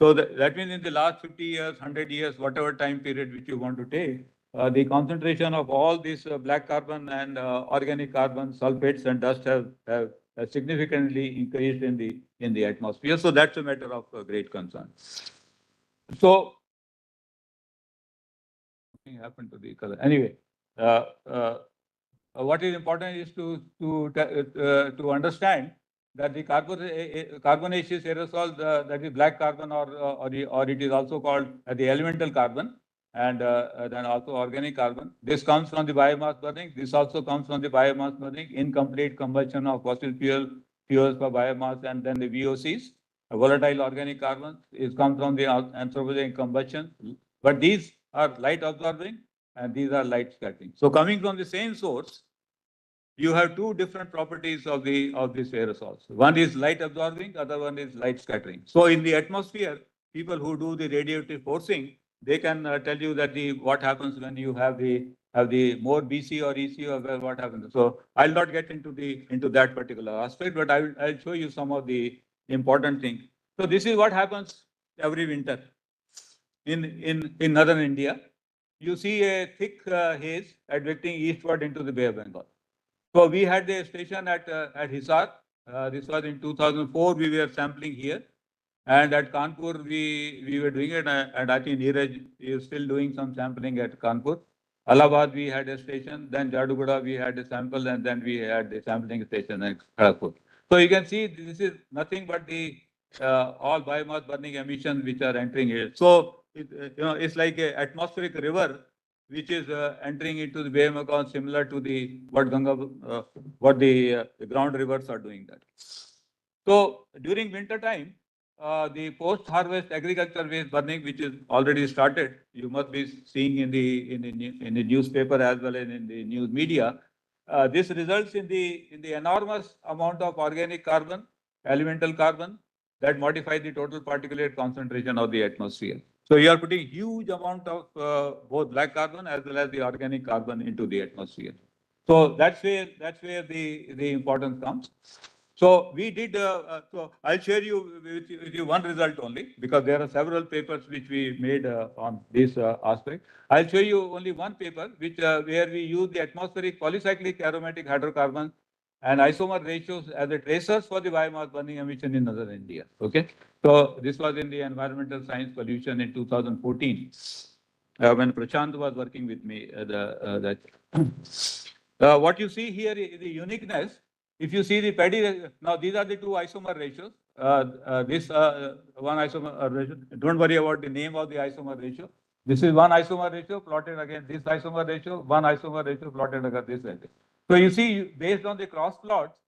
So that means in the last 50 years, 100 years, whatever time period which you want to take, the concentration of all these black carbon and organic carbon, sulfates and dust have significantly increased in the atmosphere. So that's a matter of great concern. So nothing happened to the color. Anyway, what is important is to understand that the carbonaceous aerosol, that is black carbon, or it is also called the elemental carbon, and then also organic carbon. This comes from the biomass burning. This also comes from the biomass burning, incomplete combustion of fossil fuels for biomass, and then the VOCs, volatile organic carbon, is comes from the anthropogenic combustion. But these are light absorbing and these are light scattering. So coming from the same source, you have two different properties of these aerosols. One is light absorbing, other one is light scattering. So in the atmosphere, people who do the radiative forcing, they can tell you that what happens when you have the more BC or EC, or what happens. So I'll not get into that particular aspect, but I'll show you some of the important things. So this is what happens every winter in northern India. You see a thick haze advecting eastward into the Bay of Bengal. So we had a station at Hisar. This was in 2004. We were sampling here, and at Kanpur we were doing it. And I think Neeraj is still doing some sampling at Kanpur. Allahabad we had a station. Then Jadugoda we had a sample, and then we had the sampling station at Kharagpur. So you can see this is nothing but the all biomass burning emissions which are entering here. So it's like an atmospheric river which is entering into the Bay of Bengal, similar to what the ground rivers are doing that. So during winter time, the post-harvest agriculture waste burning, which is already started, you must be seeing in the newspaper as well as in the news media. This results in the enormous amount of organic carbon, elemental carbon, that modify the total particulate concentration of the atmosphere. So you are putting huge amount of both black carbon as well as the organic carbon into the atmosphere. So that's where the importance comes. So we did. So I'll share you with you one result only, because there are several papers which we made on this aspect. I'll show you only one paper where we use the atmospheric polycyclic aromatic hydrocarbons and isomer ratios as the tracers for the biomass burning emission in northern India. Okay, so this was in the Environmental Science Pollution in 2014 when Prashant was working with me. What you see here is the uniqueness. If you see the paddy, now these are the two isomer ratios. this one isomer ratio. Don't worry about the name of the isomer ratio. This is one isomer ratio plotted against this isomer ratio, one isomer ratio plotted against this ratio. So you see, based on the cross plots,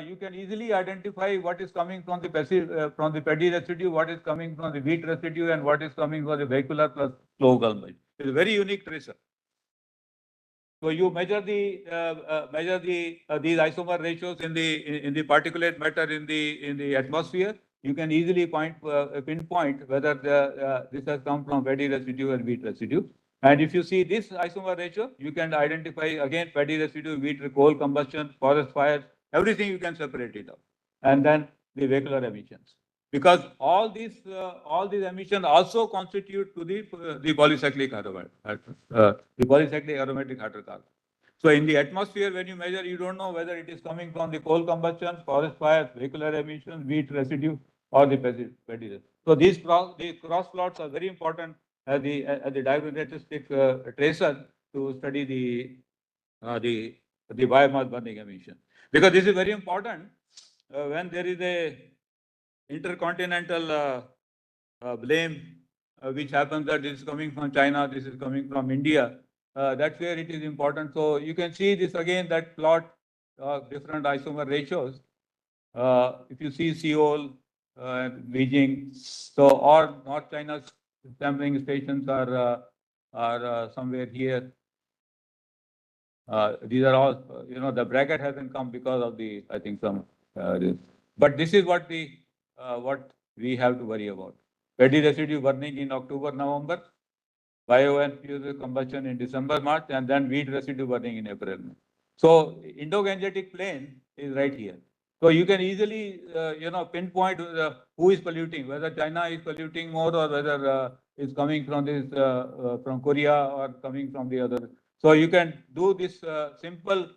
you can easily identify what is coming from the passive, from the paddy residue, what is coming from the wheat residue, and what is coming from the vehicular plus slow culmination. It's a very unique tracer. So you measure these isomer ratios in the particulate matter in the atmosphere. You can easily pinpoint whether this has come from paddy residue or wheat residue. And if you see this isomer ratio, you can identify again paddy residue, wheat, coal combustion, forest fires, everything you can separate it out. And then the vehicular emissions, because all these emissions also constitute to the polycyclic aromatic hydrocarbon. So in the atmosphere, when you measure, you don't know whether it is coming from the coal combustion, forest fires, vehicular emissions, wheat residue, or the paddy residue. So these cross plots are very important as the diagnostic tracer to study the biomass burning emission, because this is very important when there is a intercontinental blame which happens that this is coming from China, this is coming from India. That's where it is important. So you can see this again, that plot different isomer ratios. If you see Seoul, Beijing, so or North China's sampling stations are somewhere here. These are all, the bracket hasn't come because of the, I think, some, but this is what we have to worry about. Paddy residue burning in October, November, bio and fuel combustion in December, March, and then wheat residue burning in April. So Indo-Gangetic plain is right here. So you can easily, pinpoint who is polluting, whether China is polluting more or whether it's coming from this, from Korea or coming from the other. So you can do this simple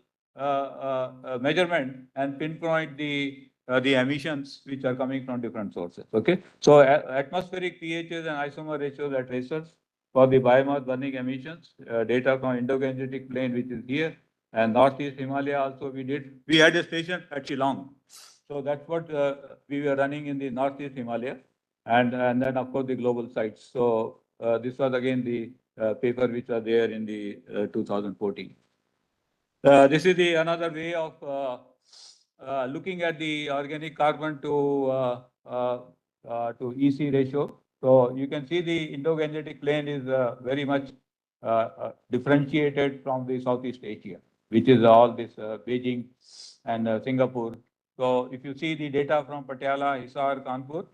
measurement and pinpoint the emissions which are coming from different sources. Okay. So atmospheric pHs and isomer ratios are tracers for the biomass burning emissions. Data from Indo-Gangetic plain, which is here, and Northeast Himalaya also we did. We had a station at Shillong. So that's what we were running in the Northeast Himalaya, and then of course the global sites. So this was again the paper which was there in the 2014. This is the another way of looking at the organic carbon to EC ratio. So you can see the Indo-Gangetic plain is very much differentiated from the Southeast Asia, which is all this Beijing and Singapore. So if you see the data from Patiala, Hisar, Kanpur,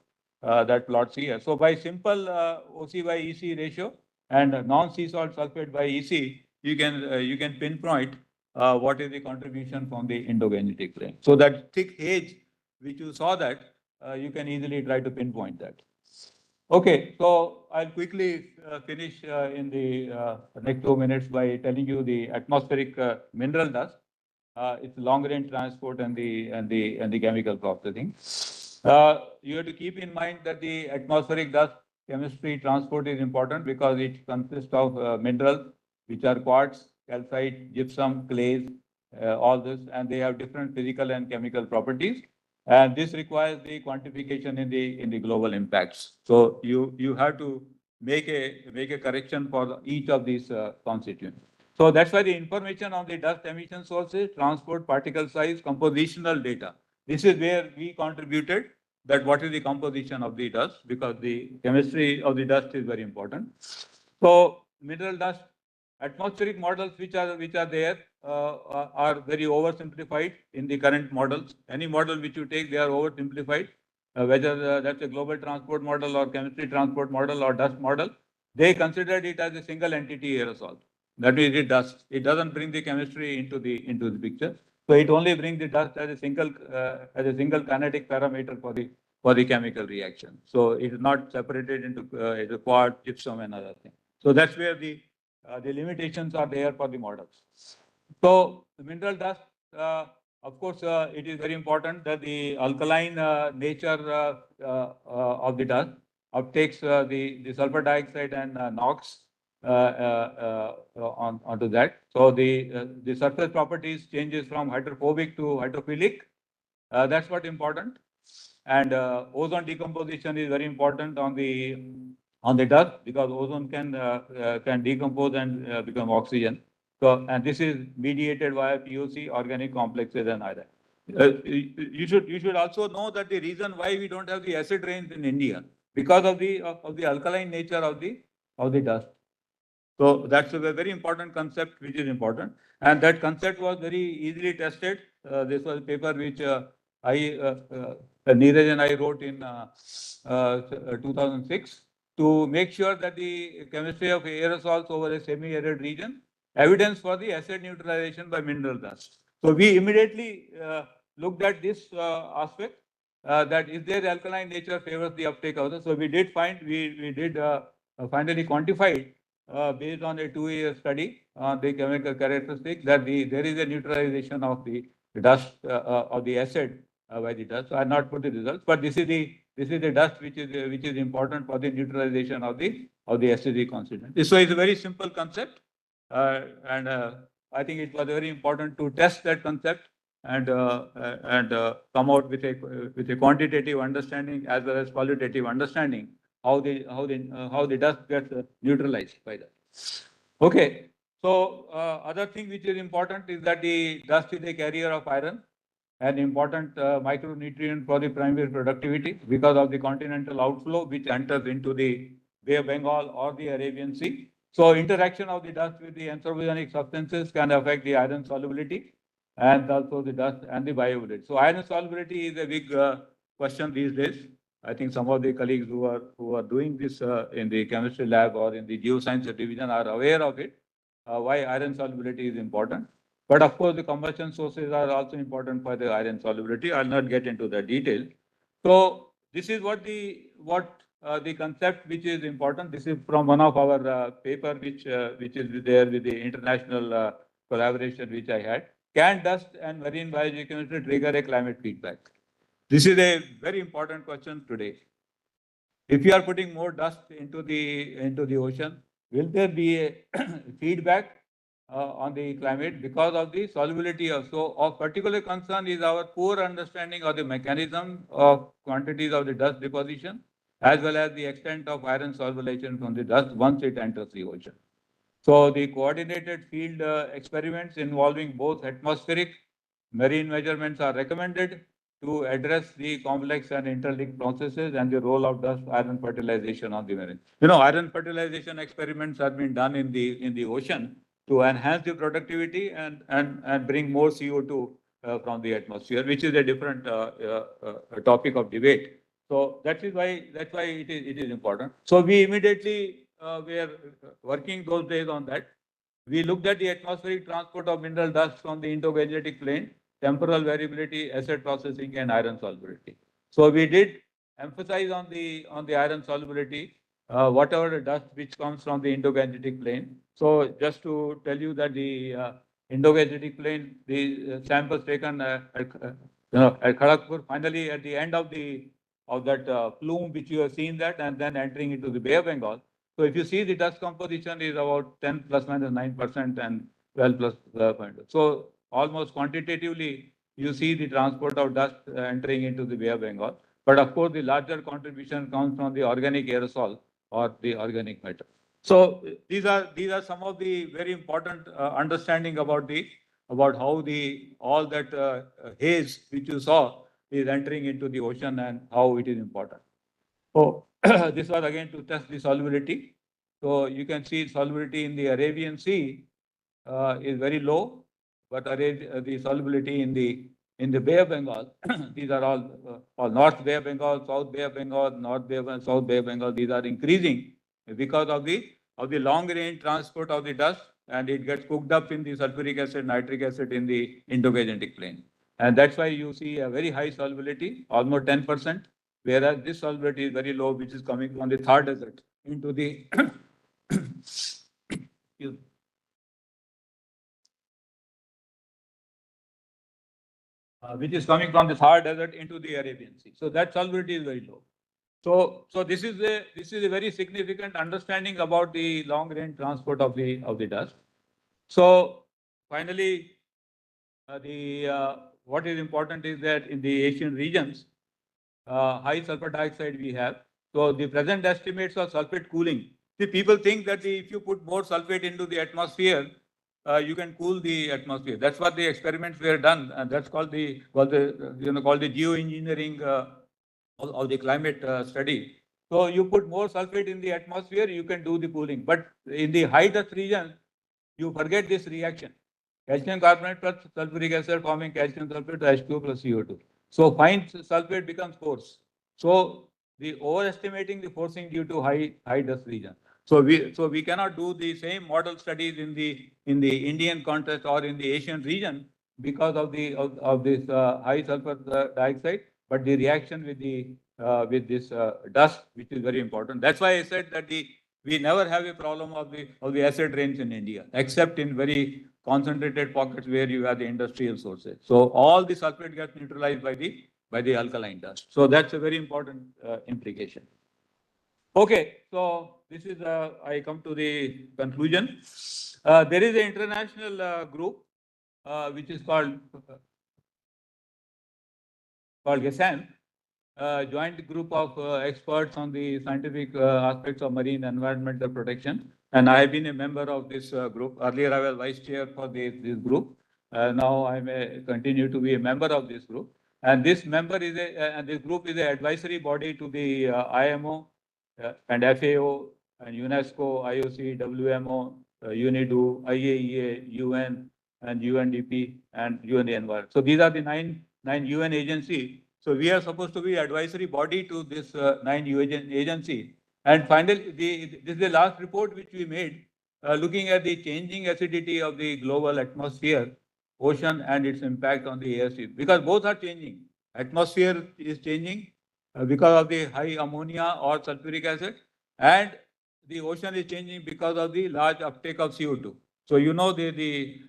that plots here. So by simple OC by EC ratio and non-sea salt sulfate by EC, you can pinpoint what is the contribution from the Indo-Gangetic plain. So that thick haze which you saw, that you can easily try to pinpoint that. Okay, so I'll quickly finish in the next 2 minutes by telling you the atmospheric mineral dust, its long-range transport and the chemical processing. You have to keep in mind that the atmospheric dust chemistry transport is important because it consists of minerals which are quartz, calcite, gypsum, clays, all this, and they have different physical and chemical properties. And this requires the quantification in the global impacts. So you have to make a correction for each of these constituents. So that's why the information on the dust emission sources, transport, particle size, compositional data. This is where we contributed that what is the composition of the dust, because the chemistry of the dust is very important. So mineral dust, atmospheric models which are there are very oversimplified in the current models. Any model which you take, they are oversimplified. Whether that's a global transport model or chemistry transport model or dust model, they considered it as a single entity aerosol. That means it dust. It doesn't bring the chemistry into the picture. So it only brings the dust as a single kinetic parameter for the chemical reaction. So it is not separated into quartz, gypsum, and other things. So that's where the limitations are there for the models. So the mineral dust, of course, it is very important that the alkaline nature of the dust uptakes the sulfur dioxide and NOx onto that. So the surface properties changes from hydrophobic to hydrophilic. That's what important. And ozone decomposition is very important on the dust, because ozone can decompose and become oxygen. So, and this is mediated via POC, organic complexes, and iron. You should also know that the reason why we don't have the acid rains in India, because of the alkaline nature of the dust. So that's a very important concept, which is important. And that concept was very easily tested. This was a paper which Neeraj and I wrote in 2006 to make sure that the chemistry of aerosols over a semi-arid region, evidence for the acid neutralization by mineral dust. So we immediately looked at this aspect, that is there alkaline nature favors the uptake of this. So we did find, we did finally quantify based on a 2-year study on the chemical characteristics, that there is a neutralization of the dust of the acid by the dust. So I have not put the results, but this is the dust which is important for the neutralization of the acidic constituent. So it's a very simple concept, and I think it was very important to test that concept and come out with a quantitative understanding as well as qualitative understanding how the dust gets neutralized by that. Okay. So other thing which is important is that the dust is a carrier of iron, an important micronutrient for the primary productivity because of the continental outflow which enters into the Bay of Bengal or the Arabian Sea. So interaction of the dust with the anthropogenic substances can affect the iron solubility and also the dust and the bioavailability. So iron solubility is a big question these days. I think some of the colleagues who are doing this in the chemistry lab or in the geoscience division are aware of it, why iron solubility is important. But of course, the combustion sources are also important for the iron solubility. I'll not get into the detail. So this is what the concept which is important. This is from one of our paper which is there with the international collaboration which I had. Can dust and marine biogeochemistry trigger a climate feedback? This is a very important question today. If you are putting more dust into the ocean, will there be a feedback on the climate because of the solubility of? So, of particular concern is our poor understanding of the mechanism of quantities of the dust deposition, as well as the extent of iron solubilization from the dust once it enters the ocean. So, the coordinated field experiments involving both atmospheric marine measurements are recommended to address the complex and interlinked processes and the role of dust iron fertilization on the marine. Iron fertilization experiments have been done in the ocean to enhance the productivity and bring more CO2 from the atmosphere, which is a different topic of debate. So that's why it is important. So we immediately were working those days on that. We looked at the atmospheric transport of mineral dust from the endogenetic plane, temporal variability, acid processing, and iron solubility. So we did emphasize on the iron solubility, whatever dust which comes from the endogenetic plane. So just to tell you that the endogenetic plane, the samples taken at Kharagpur, finally at the end of that plume which you have seen that, and then entering into the Bay of Bengal. So if you see the dust composition is about 10 plus minus 9% and 12 plus 0.2. So almost quantitatively, you see the transport of dust entering into the Bay of Bengal. But of course, the larger contribution comes from the organic aerosol or the organic matter. So these are some of the very important understanding about how all that haze which you saw is entering into the ocean and how it is important. So this was again to test the solubility. So you can see solubility in the Arabian Sea is very low, but the solubility in the Bay of Bengal, these are all North Bay of Bengal, South Bay of Bengal, North Bay of Bengal, South Bay of Bengal. These are increasing because of the long range transport of the dust, and it gets cooked up in the sulfuric acid, nitric acid in the endogenetic plane. And that's why you see a very high solubility, almost 10%, whereas this solubility is very low, which is coming from the Thar desert into the which is coming from the Thar desert into the Arabian Sea. So that solubility is very low. So this is a very significant understanding about the long range transport of the dust. So finally, what is important is that in the Asian regions, high sulfur dioxide we have. So the present estimates of sulfate cooling. See, people think that if you put more sulfate into the atmosphere, you can cool the atmosphere. That's what the experiments were done, and that's called the geoengineering of the climate study. So you put more sulfate in the atmosphere, you can do the cooling. But in the high dust region, you forget this reaction. Calcium carbonate plus sulfuric acid forming calcium sulfate to H2 plus CO2. So fine sulfate becomes coarse. So the overestimating the forcing due to high dust region. So we cannot do the same model studies in the Indian context or in the Asian region because of this high sulfur dioxide, but the reaction with this dust, which is very important. That's why I said that we never have a problem of the acid rains in India, except in very concentrated pockets where you have the industrial sources. So all the sulfate gets neutralized by the alkaline dust. So that's a very important implication. Okay, so this is I come to the conclusion. There is an international group which is called GASAN, joint group of experts on the scientific aspects of marine environmental protection. And I have been a member of this group. Earlier, I was vice chair for this group. Now I may continue to be a member of this group. And this this group is an advisory body to the IMO and FAO and UNESCO, IOC, WMO, UNIDO, IAEA, UN, and UNDP and UN Environment. So these are the nine UN agencies. So we are supposed to be advisory body to this 9 UN agency. And finally, this is the last report which we made, looking at the changing acidity of the global atmosphere, ocean, and its impact on the air stream. Because both are changing. Atmosphere is changing because of the high ammonia or sulfuric acid, and the ocean is changing because of the large uptake of CO2. So you know the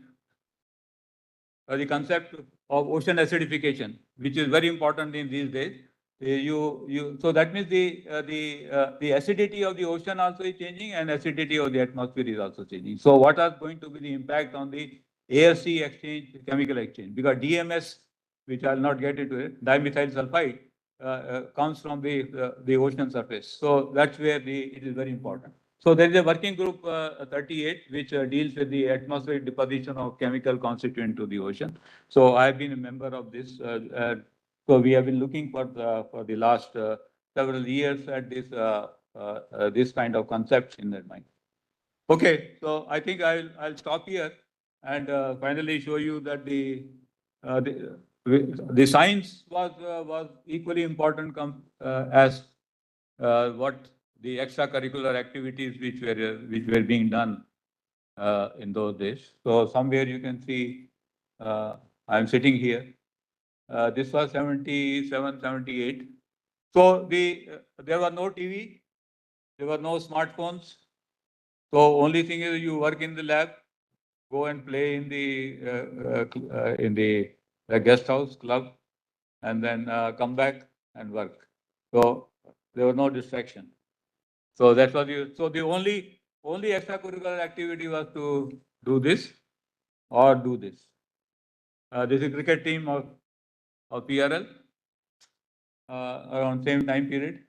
concept of ocean acidification, which is very important in these days. So that means the acidity of the ocean also is changing, and acidity of the atmosphere is also changing. So what are going to be the impact on the air-sea exchange, chemical exchange? Because DMS, which I'll not get into it, dimethyl sulfide, comes from the ocean surface. So that's where it is very important. So there is a working group 38 which deals with the atmospheric deposition of chemical constituent to the ocean. So I have been a member of this. So we have been looking for the last several years at this kind of concepts in their mind. Okay, so I think I'll stop here and finally show you that the science was equally important as what the extracurricular activities which were being done in those days. So somewhere you can see I'm sitting here. This was 77, 78. So there were no TV, there were no smartphones. So only thing is you work in the lab, go and play in the guest house club, and then come back and work. So there was no distraction. So that was the only extracurricular activity was to do this or do this. This is a cricket team of PRL around same time period,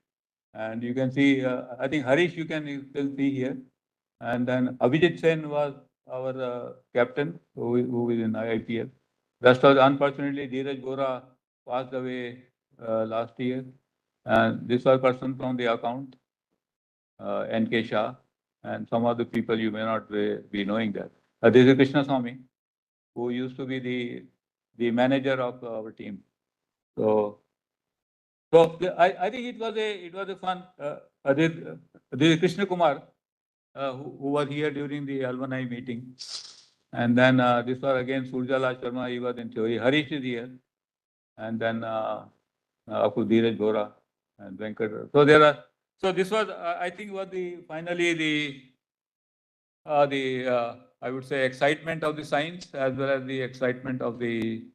and you can see I think Harish you can still see here, and then Abhijit Sen was our captain who is in IPL. Rest was unfortunately Dheeraj Gora passed away last year, and this was person from the account. NK Shah, and some of the people you may not be knowing that. This is Krishna Swami, who used to be the manager of our team. So I think it was a fun. This is Krishna Kumar, who was here during the alumni meeting, and then this was again Surjala Sharma. He was in theory. Harish is here, and then of course Dheeraj Gora and Venkat. So there are. So this was, I think, was finally the I would say excitement of the science as well as the excitement of doing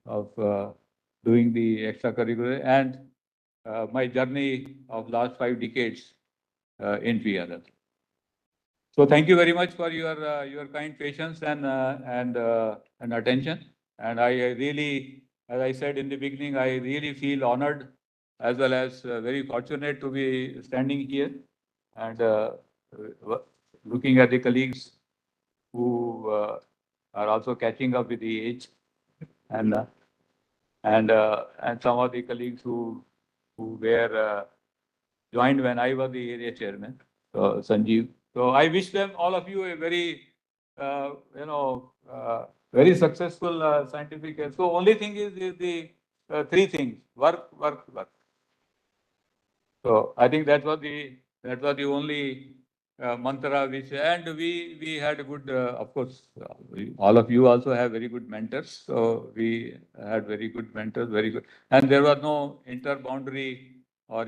the extracurricular and my journey of last 5 decades in PRL. So thank you very much for your kind patience and attention. And I really, as I said in the beginning, I really feel honored as well as very fortunate to be standing here and looking at the colleagues who are also catching up with the age, and some of the colleagues who were joined when I was the area chairman, Sanjeev. So I wish them, all of you, a very, very successful scientific year. So only thing is the three things: work, work, work. So I think that was the only mantra which, and we had a good, of course, all of you also have very good mentors. So we had very good mentors, very good, and there was no inter-boundary or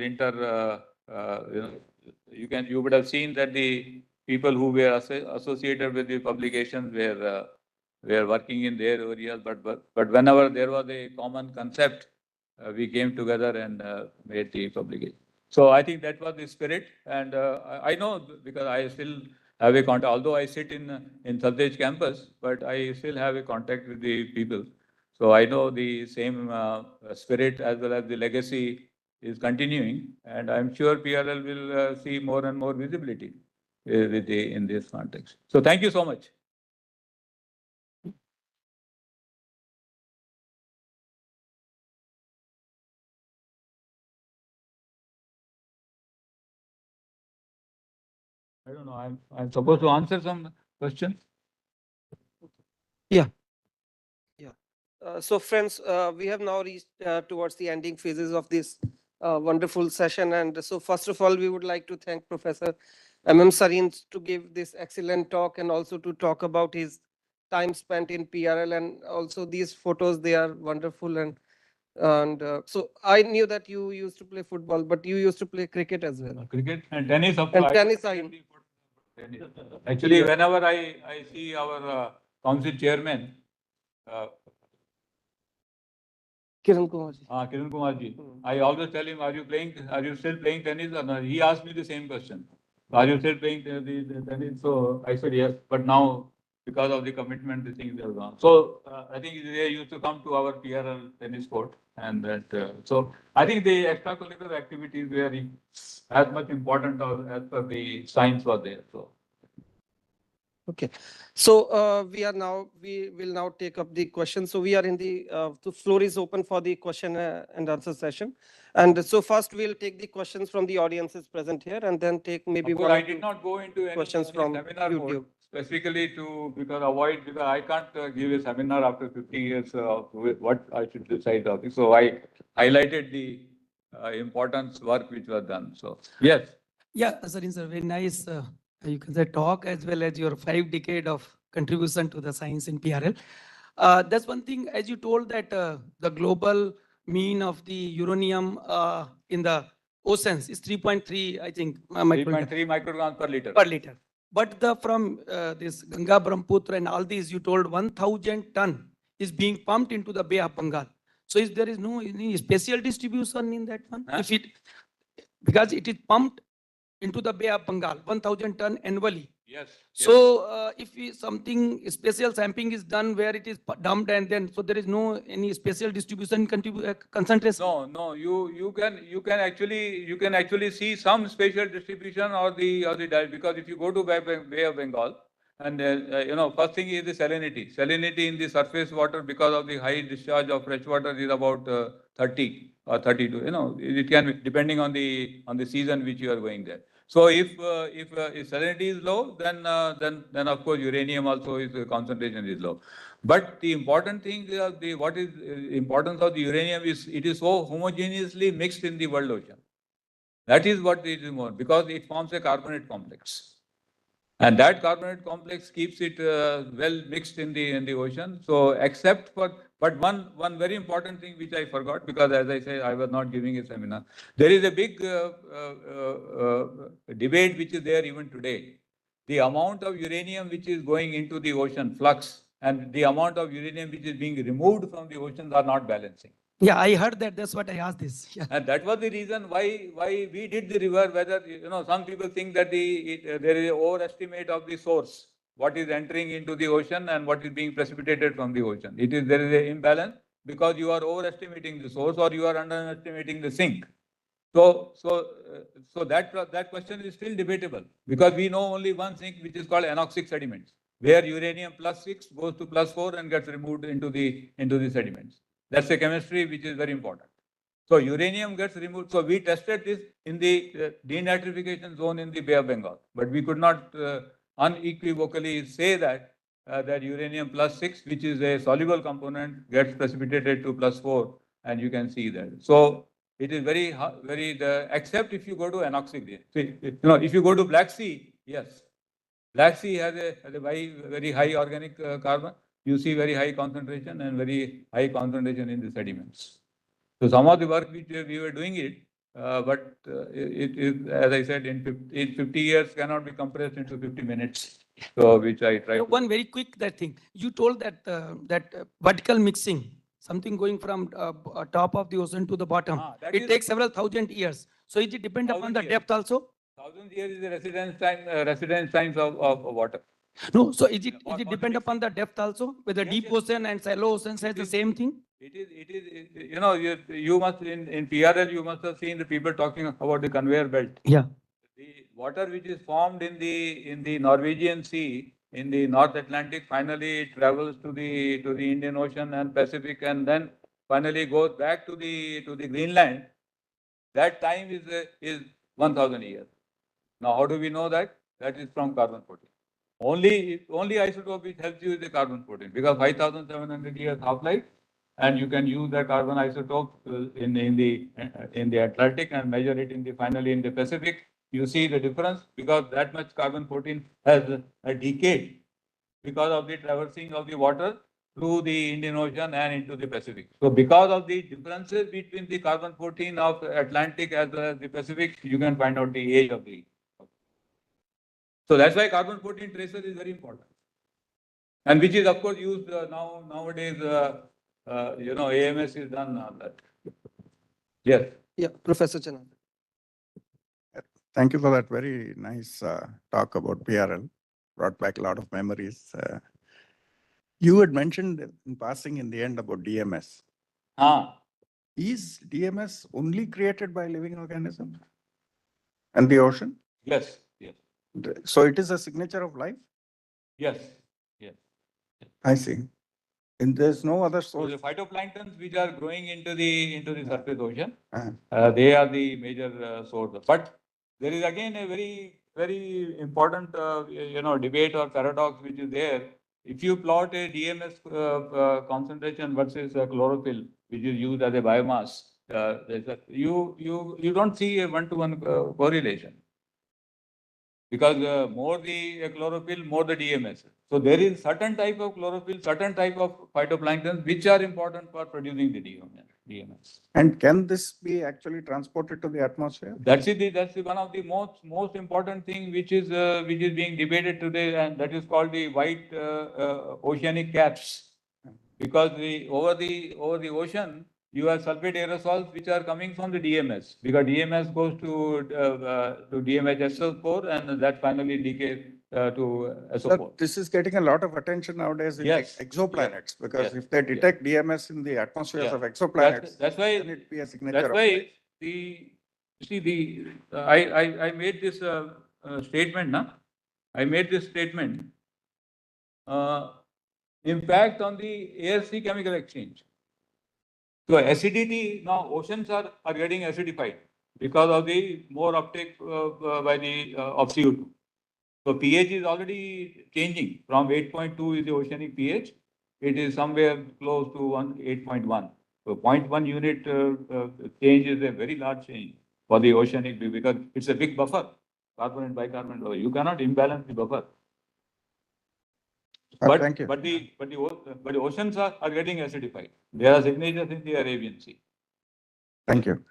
you would have seen that the people who were associated with the publications were working in their areas, but whenever there was a common concept, we came together and made the publication. So I think that was the spirit, and I know because I still have a contact. Although I sit in Saldej campus, but I still have a contact with the people. So I know the same spirit as well as the legacy is continuing, and I'm sure PRL will see more and more visibility in this context. So thank you so much. I don't know. I'm supposed to answer some questions. Yeah. So friends, we have now reached towards the ending phases of this wonderful session. And so first of all, we would like to thank Professor M.M. Sareen to give this excellent talk and also to talk about his time spent in PRL, and also these photos, they are wonderful. And so I knew that you used to play football, but you used to play cricket as well. Cricket and tennis. And tennis, Actually, whenever I see our council chairman, Kiran Kumar ji. Kiran Kumar ji, I always tell him, are you still playing tennis or not? He asked me the same question. Are you still playing the tennis? So I said yes, but now because of the commitment, the things have gone. So I think they used to come to our PRL tennis court, and that. So I think the extracurricular activities were as much important as per the science was there. So. Okay, so we will now take up the questions. So we are in the floor is open for the question and answer session. And so first we'll take the questions from the audiences present here, and then take maybe one I did not go into any questions from seminar YouTube. mode specifically because I can't give a seminar after 50 years of what I should decide of. So I highlighted the importance work which was done. So yes. Yeah, Sarin sir, very nice. You can say talk as well as your 5 decade of contribution to the science in PRL. That's one thing, as you told that the global mean of the uranium in the oceans is 3.3, I think. 3.3 micrograms per liter. Per liter. But from this Ganga, Brahmaputra and all these, you told 1,000 ton is being pumped into the Bay of Bengal. So there is no any special distribution in that one? Huh? Because it is pumped into the Bay of Bengal, 1,000 ton annually. Yes. So if something special sampling is done where it is dumped, and then so there is no any special distribution concentration. No. You can actually see some spatial distribution or the because if you go to Bay of Bengal, and first thing is the salinity. Salinity in the surface water because of the high discharge of fresh water is about 30 or 32. It can be depending on the season which you are going there. So if salinity is low, then of course uranium also is concentration is low. But the important thing, what is importance of the uranium is it is so homogeneously mixed in the world ocean. That is what it is more, because it forms a carbonate complex. And that carbonate complex keeps it well mixed in the ocean. So but one very important thing which I forgot, because as I said, I was not giving a seminar. There is a big debate which is there even today. The amount of uranium which is going into the ocean flux and the amount of uranium which is being removed from the oceans are not balancing. Yeah, I heard that. That's what I asked this. Yeah. And that was the reason why we did the river. Whether some people think that there is an overestimate of the source, what is entering into the ocean and what is being precipitated from the ocean. There is an imbalance. because you are overestimating the source or you are underestimating the sink. So that question is still debatable because we know only one sink which is called anoxic sediments, where uranium +6 goes to +4 and gets removed into the sediments. That's a chemistry which is very important. So uranium gets removed. So we tested this in the denitrification zone in the Bay of Bengal, but we could not unequivocally say that that uranium +6, which is a soluble component, gets precipitated to +4, and you can see that. So it is except if you go to anoxic. See, if you go to Black Sea, yes, Black Sea has a very high organic carbon. You see very high concentration and very high concentration in the sediments. So some of the work which we were doing it, but it is, as I said, in 50 years cannot be compressed into 50 minutes. So which I tried. One very quick that thing. You told that vertical mixing, something going from top of the ocean to the bottom. It takes several thousand years. So is it depend upon the depth also? 1,000 years is the residence times of water. No, so is it depend upon the depth also? Whether deep ocean and shallow ocean says the same thing? It is, you must, in PRL, you must have seen the people talking about the conveyor belt. Yeah. The water which is formed in the Norwegian Sea, in the North Atlantic, finally it travels to the Indian Ocean and Pacific, and then finally goes back to the Greenland. That time is 1,000 years. Now, how do we know that? That is from carbon-14. Only isotope which helps you is the carbon-14, because 5,700 years half-life, and you can use the carbon isotope in the Atlantic and measure it finally in the Pacific. You see the difference because that much carbon-14 has decayed because of the traversing of the water through the Indian Ocean and into the Pacific. So because of the differences between the carbon-14 of Atlantic as well as the Pacific, you can find out the age of the. So that's why carbon-14 tracer is very important. And which is of course used nowadays, AMS is done on that. Yes. Yeah, Professor Chanand. Thank you for that very nice talk about PRL. Brought back a lot of memories. You had mentioned in passing in the end about DMS. Is DMS only created by living organisms and the ocean? Yes. So it is a signature of life? Yes. I see. And there's no other So source? the phytoplanktons which are growing into the surface ocean, Uh-huh. they are the major source. But there is again a very, very important, debate or paradox which is there. If you plot a DMS concentration versus chlorophyll, which is used as a biomass, you don't see a one-to-one correlation. Because more the chlorophyll, more the DMS. So there is certain type of chlorophyll, certain type of phytoplanktons which are important for producing the DMS. And can this be actually transported to the atmosphere? That's one of the most important thing which is being debated today, and that is called the white oceanic caps. Because over the ocean, you have sulfate aerosols which are coming from the DMS, because DMS goes to DMHSO4 and that finally decays to SO4. Sir, this is getting a lot of attention nowadays in Yes. exoplanets, because Yes. if they detect DMS in the atmospheres Yeah. of exoplanets, That's why then it be a signature That's of why life. I made this statement, na? I made this statement. Impact on the air-sea chemical exchange. So acidity, now oceans are getting acidified because of the more uptake by the of CO2. So pH is already changing from 8.2 is the oceanic pH. It is somewhere close to 8.1. So 0.1 unit change is a very large change for the oceanic, because it's a big buffer, carbon and bicarbonate. You cannot imbalance the buffer. Thank you. But the oceans are getting acidified. There are signatures in the Arabian Sea. Thank you.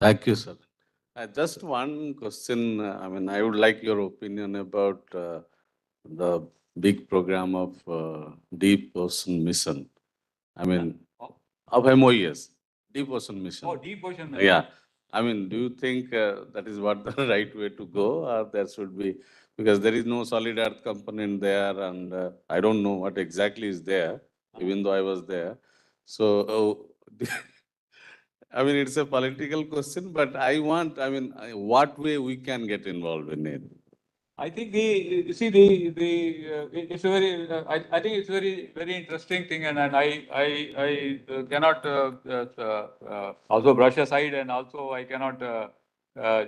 Thank you, sir. Just one question. I would like your opinion about the big program of Deep Ocean Mission. Of MOES, Deep Ocean Mission. Oh, deep ocean. Yeah. I mean, do you think that is what the right way to go, or there should be, because there is no solid earth component there, and I don't know what exactly is there, even though I was there. So, I mean, it's a political question, but I want, I mean, what way we can get involved in it? I think you see it's a very I think it's very interesting thing, and I cannot also brush aside, and also I cannot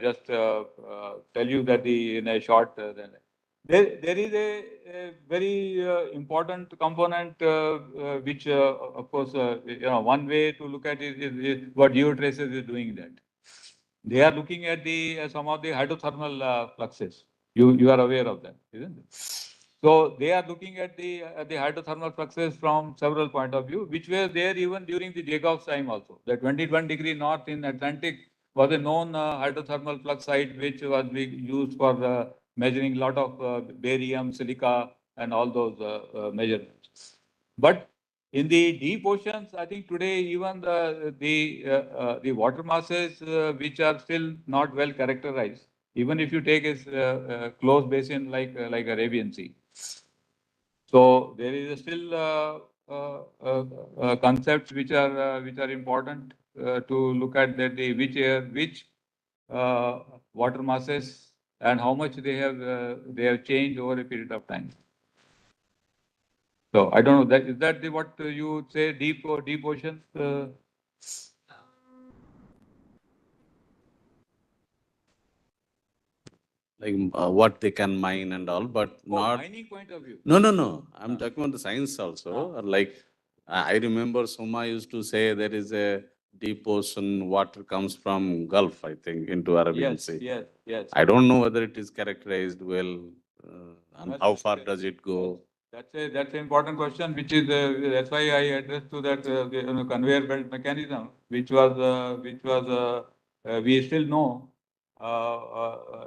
just tell you that in a short there is a very important component which of course one way to look at it is what geotraces is doing that. They are looking at some of the hydrothermal fluxes. You are aware of that, isn't it? So they are looking at the hydrothermal fluxes from several point of view, which were there even during the Jacob's time also. The 21° north in Atlantic was a known hydrothermal flux site which was being used for measuring a lot of barium, silica, and all those measurements. But in the deep oceans, I think today even the water masses which are still not well characterized, even if you take a closed basin like Arabian Sea. So there is still concepts which are important to look at that which water masses and how much they have changed over a period of time. So I don't know that is that what you would say deep oceans. Like what they can mine and all, but not. Mining point of view. No. I'm talking about the science also. Like I remember Soma used to say there is a deep ocean water comes from Gulf, I think, into Arabian Sea. Yes. I don't know whether it is characterized well, and how far does it go? That's an important question, which is that's why I addressed to that conveyor belt mechanism, which was we still know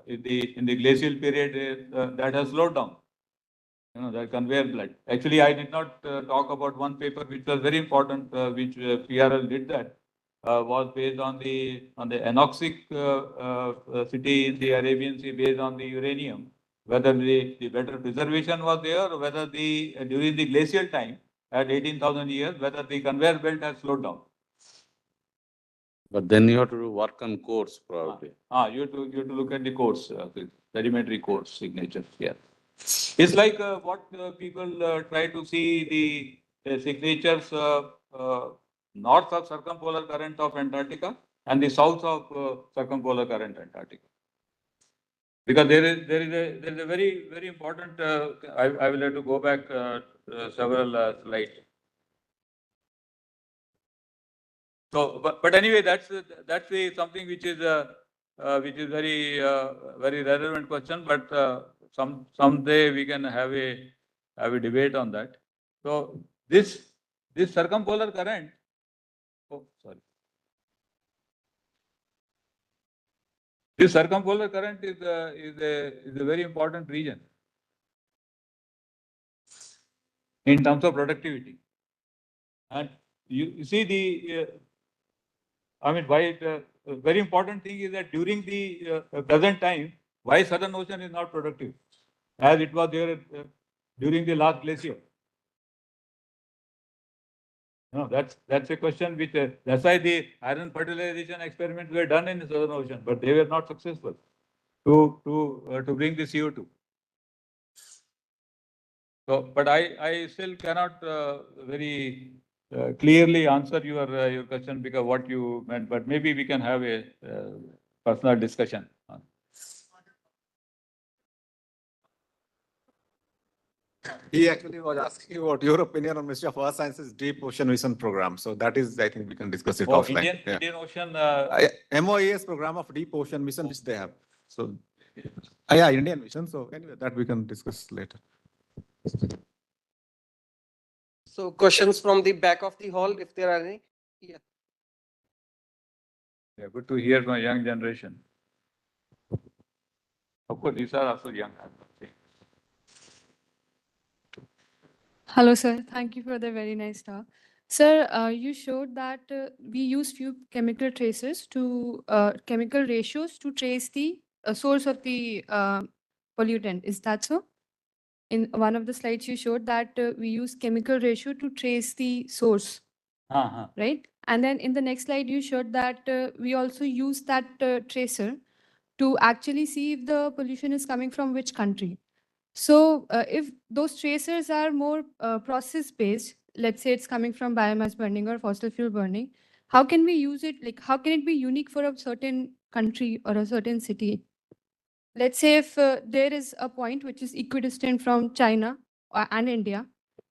in the glacial period that has slowed down. The conveyor belt. Actually, I did not talk about one paper which was very important, which PRL did that. Was based on the anoxic city in the Arabian Sea based on the uranium, whether the better preservation was there or whether during the glacial time at 18,000 years, whether the conveyor belt has slowed down. But then you have to work on course probably. You have to look at the course, the sedimentary course signature. Yeah. It's like what people try to see the signatures north of circumpolar current of Antarctica and the south of circumpolar current Antarctica. Because there is a very important. I will have to go back several slides. So, but anyway, that's something which is very relevant question. But someday we can have a debate on that. So this circumpolar current. Oh, sorry. This circumpolar current is a very important region in terms of productivity, and you see I mean, why very important thing is that during the present time, why Southern Ocean is not productive as it was there during the last glacier. No, that's a question which that's why the iron fertilization experiments were done in the Southern Ocean, but they were not successful to bring the CO2. So, but I still cannot very clearly answer your question because what you meant, but maybe we can have a personal discussion. He actually was asking about your opinion on Ministry of Earth Sciences Deep Ocean Mission Program. So that is, I think we can discuss it offline. Indian Ocean. MOES program of Deep Ocean Mission which they have. So, yeah, Indian mission. So anyway, that we can discuss later. So questions from the back of the hall, if there are any? Yeah. Yeah, good to hear from young generation. Of course, these are also young. Hello, sir. Thank you for the very nice talk. Sir, you showed that we use few chemical traces to chemical ratios to trace the source of the pollutant. Is that so? In one of the slides, you showed that we use chemical ratio to trace the source, right? And then in the next slide, you showed that we also use that tracer to actually see if the pollution is coming from which country. So if those tracers are more process based, let's say it's coming from biomass burning or fossil fuel burning, how can we use it? Like, how can it be unique for a certain country or a certain city? Let's say if there is a point which is equidistant from China and India,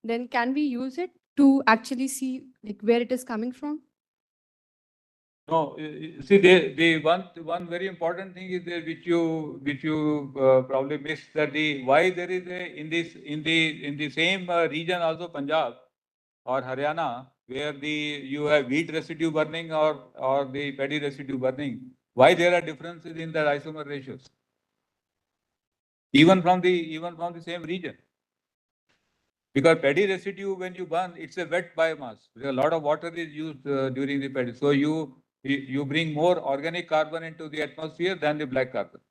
then can we use it to actually see like where it is coming from? No, see, the one very important thing is there which you probably missed, that the why there is a in the same region also, Punjab or Haryana, where you have wheat residue burning or the paddy residue burning, why there are differences in the isomer ratios, even from the same region. Because paddy residue, when you burn, it's a wet biomass. A lot of water is used during the paddy. So you bring more organic carbon into the atmosphere than the black carbon.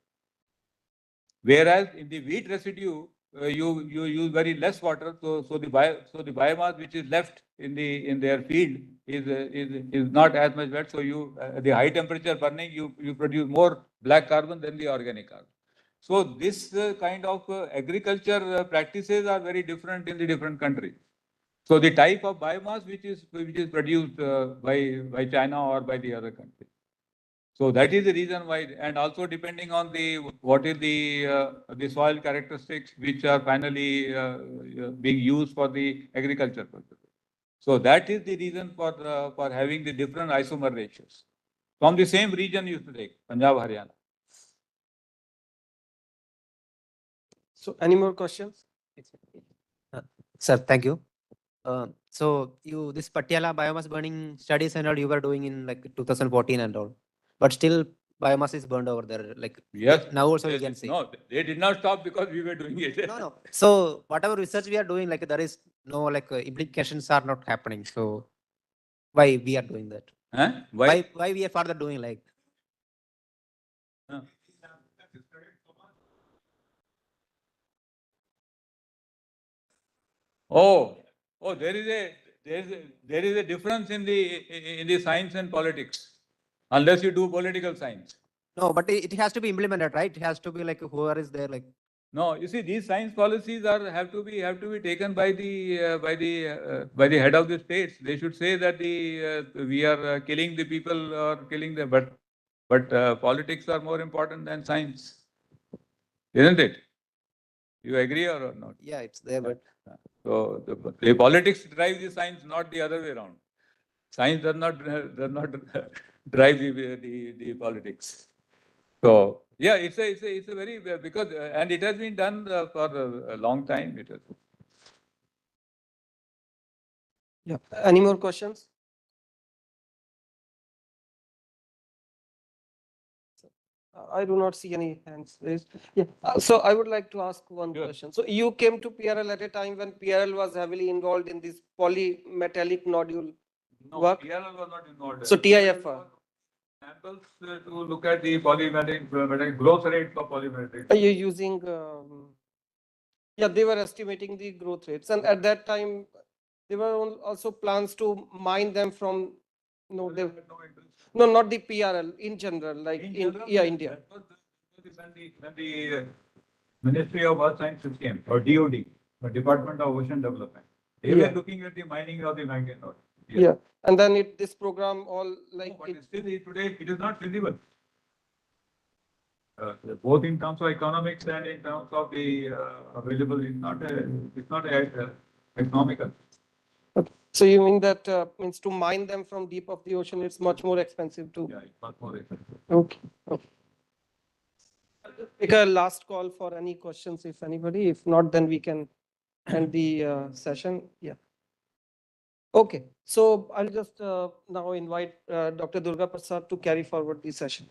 Whereas in the wheat residue, you use very less water. So the biomass which is left in their field is not as much wet. So the high temperature burning, you produce more black carbon than the organic carbon. So this kind of agriculture practices are very different in the different countries. So the type of biomass which is produced by China or by the other countries. So that is the reason why, and also depending on what is the soil characteristics which are finally being used for the agriculture purpose. So that is the reason for having the different isomer ratios from the same region you to take, Punjab, Haryana. So any more questions? Sir, thank you. So this Patiala biomass burning studies and all you were doing in like 2014 and all, but still biomass is burned over there. Like Yes. now also we Yes. can see. No, they did not stop because we were doing it. No. So whatever research we are doing, like there is no like implications are not happening. So why we are doing that? Huh? Why we are further doing like? Huh. Oh, there is a difference in the science and politics, unless you do political science. No, but it has to be implemented, right? It has to be like whoever is there, like. No, you see, these science policies have to be taken by the head of the states. They should say that we are killing the people or killing them, but politics are more important than science, isn't it? You agree or not? Yeah, it's there, but. So the politics drive the science, not the other way around. Science does not drive the politics. So yeah, it's a very because and it has been done for a long time. It has. Yeah. Any more questions? I do not see any hands raised. Yeah. So I would like to ask one Sure. question. So you came to PRL at a time when PRL was heavily involved in this polymetallic nodule work. PRL was not involved. So TIFR. Samples to look at the polymetallic growth rate for polymetallic. Are you using? Yeah, they were estimating the growth rates, and at that time, there were also plans to mine them from. No, they. No, not the PRL in general, like in India. That was when the Ministry of Earth Sciences came, or DOD, the Department of Ocean Development. They were looking at the mining of the manganese ore. Yeah, and then this program all like. But still, today it is not feasible. Both in terms of economics and in terms of the available, it's not economical. So you mean that means to mine them from deep of the ocean, it's much more expensive to. Yeah, it's much more expensive. Okay. Take a last call for any questions, if anybody. If not, then we can end the session. Yeah. Okay. So I'll just now invite Dr. Durga Prasad to carry forward the session.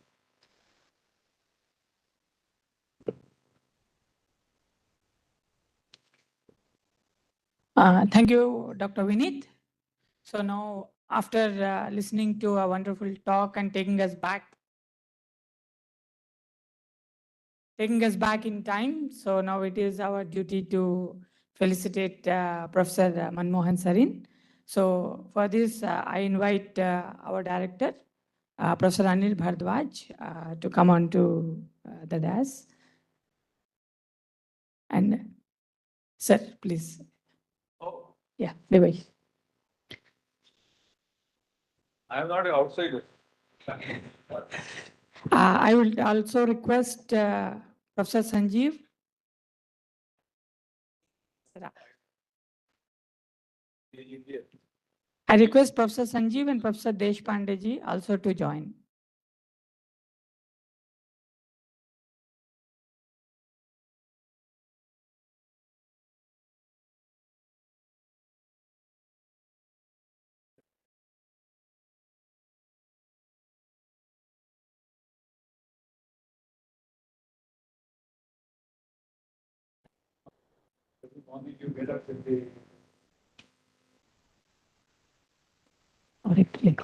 Thank you, Dr. Vinit. So now, after listening to a wonderful talk and taking us back in time, so now it is our duty to felicitate Professor Manmohan Sarin. So for this, I invite our director, Professor Anil Bhardwaj, to come on to the dais. And sir, please. Oh, Yeah, Devaj. I am not an outsider. I will also request Professor Sanjeev. I request Professor Sanjeev and Professor Deshpande ji also to join. Every morning you get up with the Correctly.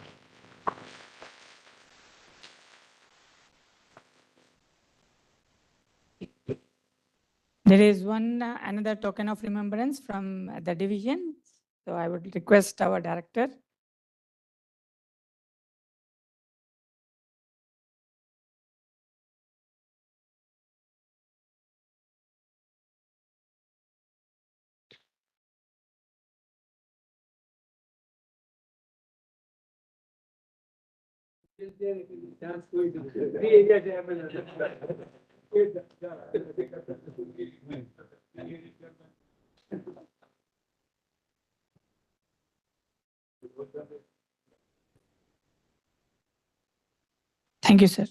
There is one another token of remembrance from the division. So I would request our director. Thank you, sir.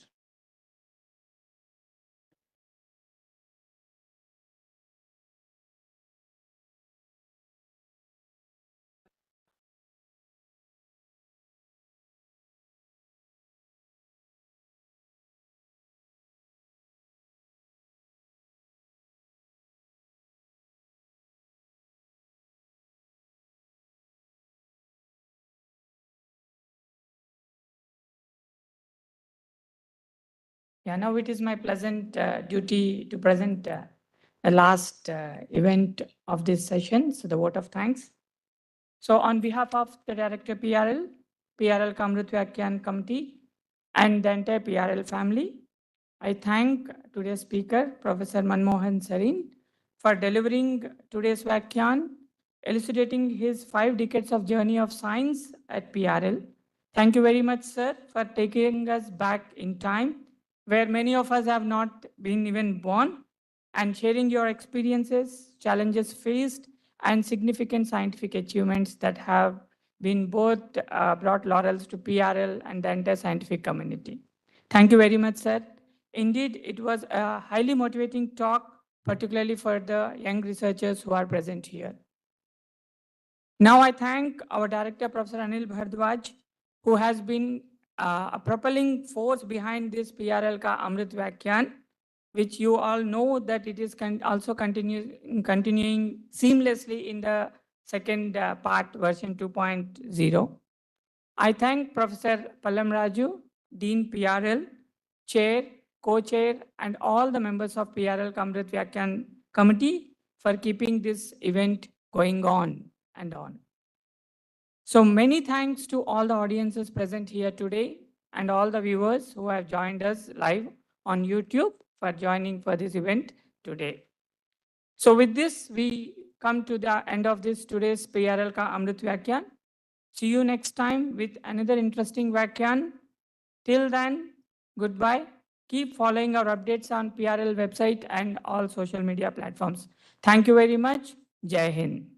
Yeah, now it is my pleasant duty to present the last event of this session, so the vote of thanks. So on behalf of the Director PRL, Amrut Vyakhyaan Committee, and the entire PRL family, I thank today's speaker, Professor Manmohan Sarin, for delivering today's Vyakhyaan, elucidating his 5 decades of journey of science at PRL. Thank you very much, sir, for taking us back in time, where many of us have not been even born, and sharing your experiences, challenges faced, and significant scientific achievements that have been both brought laurels to PRL and the entire scientific community. Thank you very much, sir. Indeed, it was a highly motivating talk, particularly for the young researchers who are present here. Now I thank our director, Professor Anil Bhardwaj, who has been a propelling force behind this PRL ka Amrut Vyakhyaan, which you all know that it is also continuing seamlessly in the second part, version 2.0. I thank Professor Pallam Raju, Dean PRL, Chair, Co-Chair, and all the members of PRL Amrut Vyakhyaan Committee for keeping this event going on and on. So many thanks to all the audiences present here today and all the viewers who have joined us live on YouTube for joining for this event today. So with this, we come to the end of this today's PRL ka Amrut Vyakhyaan. See you next time with another interesting Vyakhyaan. Till then, goodbye. Keep following our updates on PRL website and all social media platforms. Thank you very much. Jai Hind.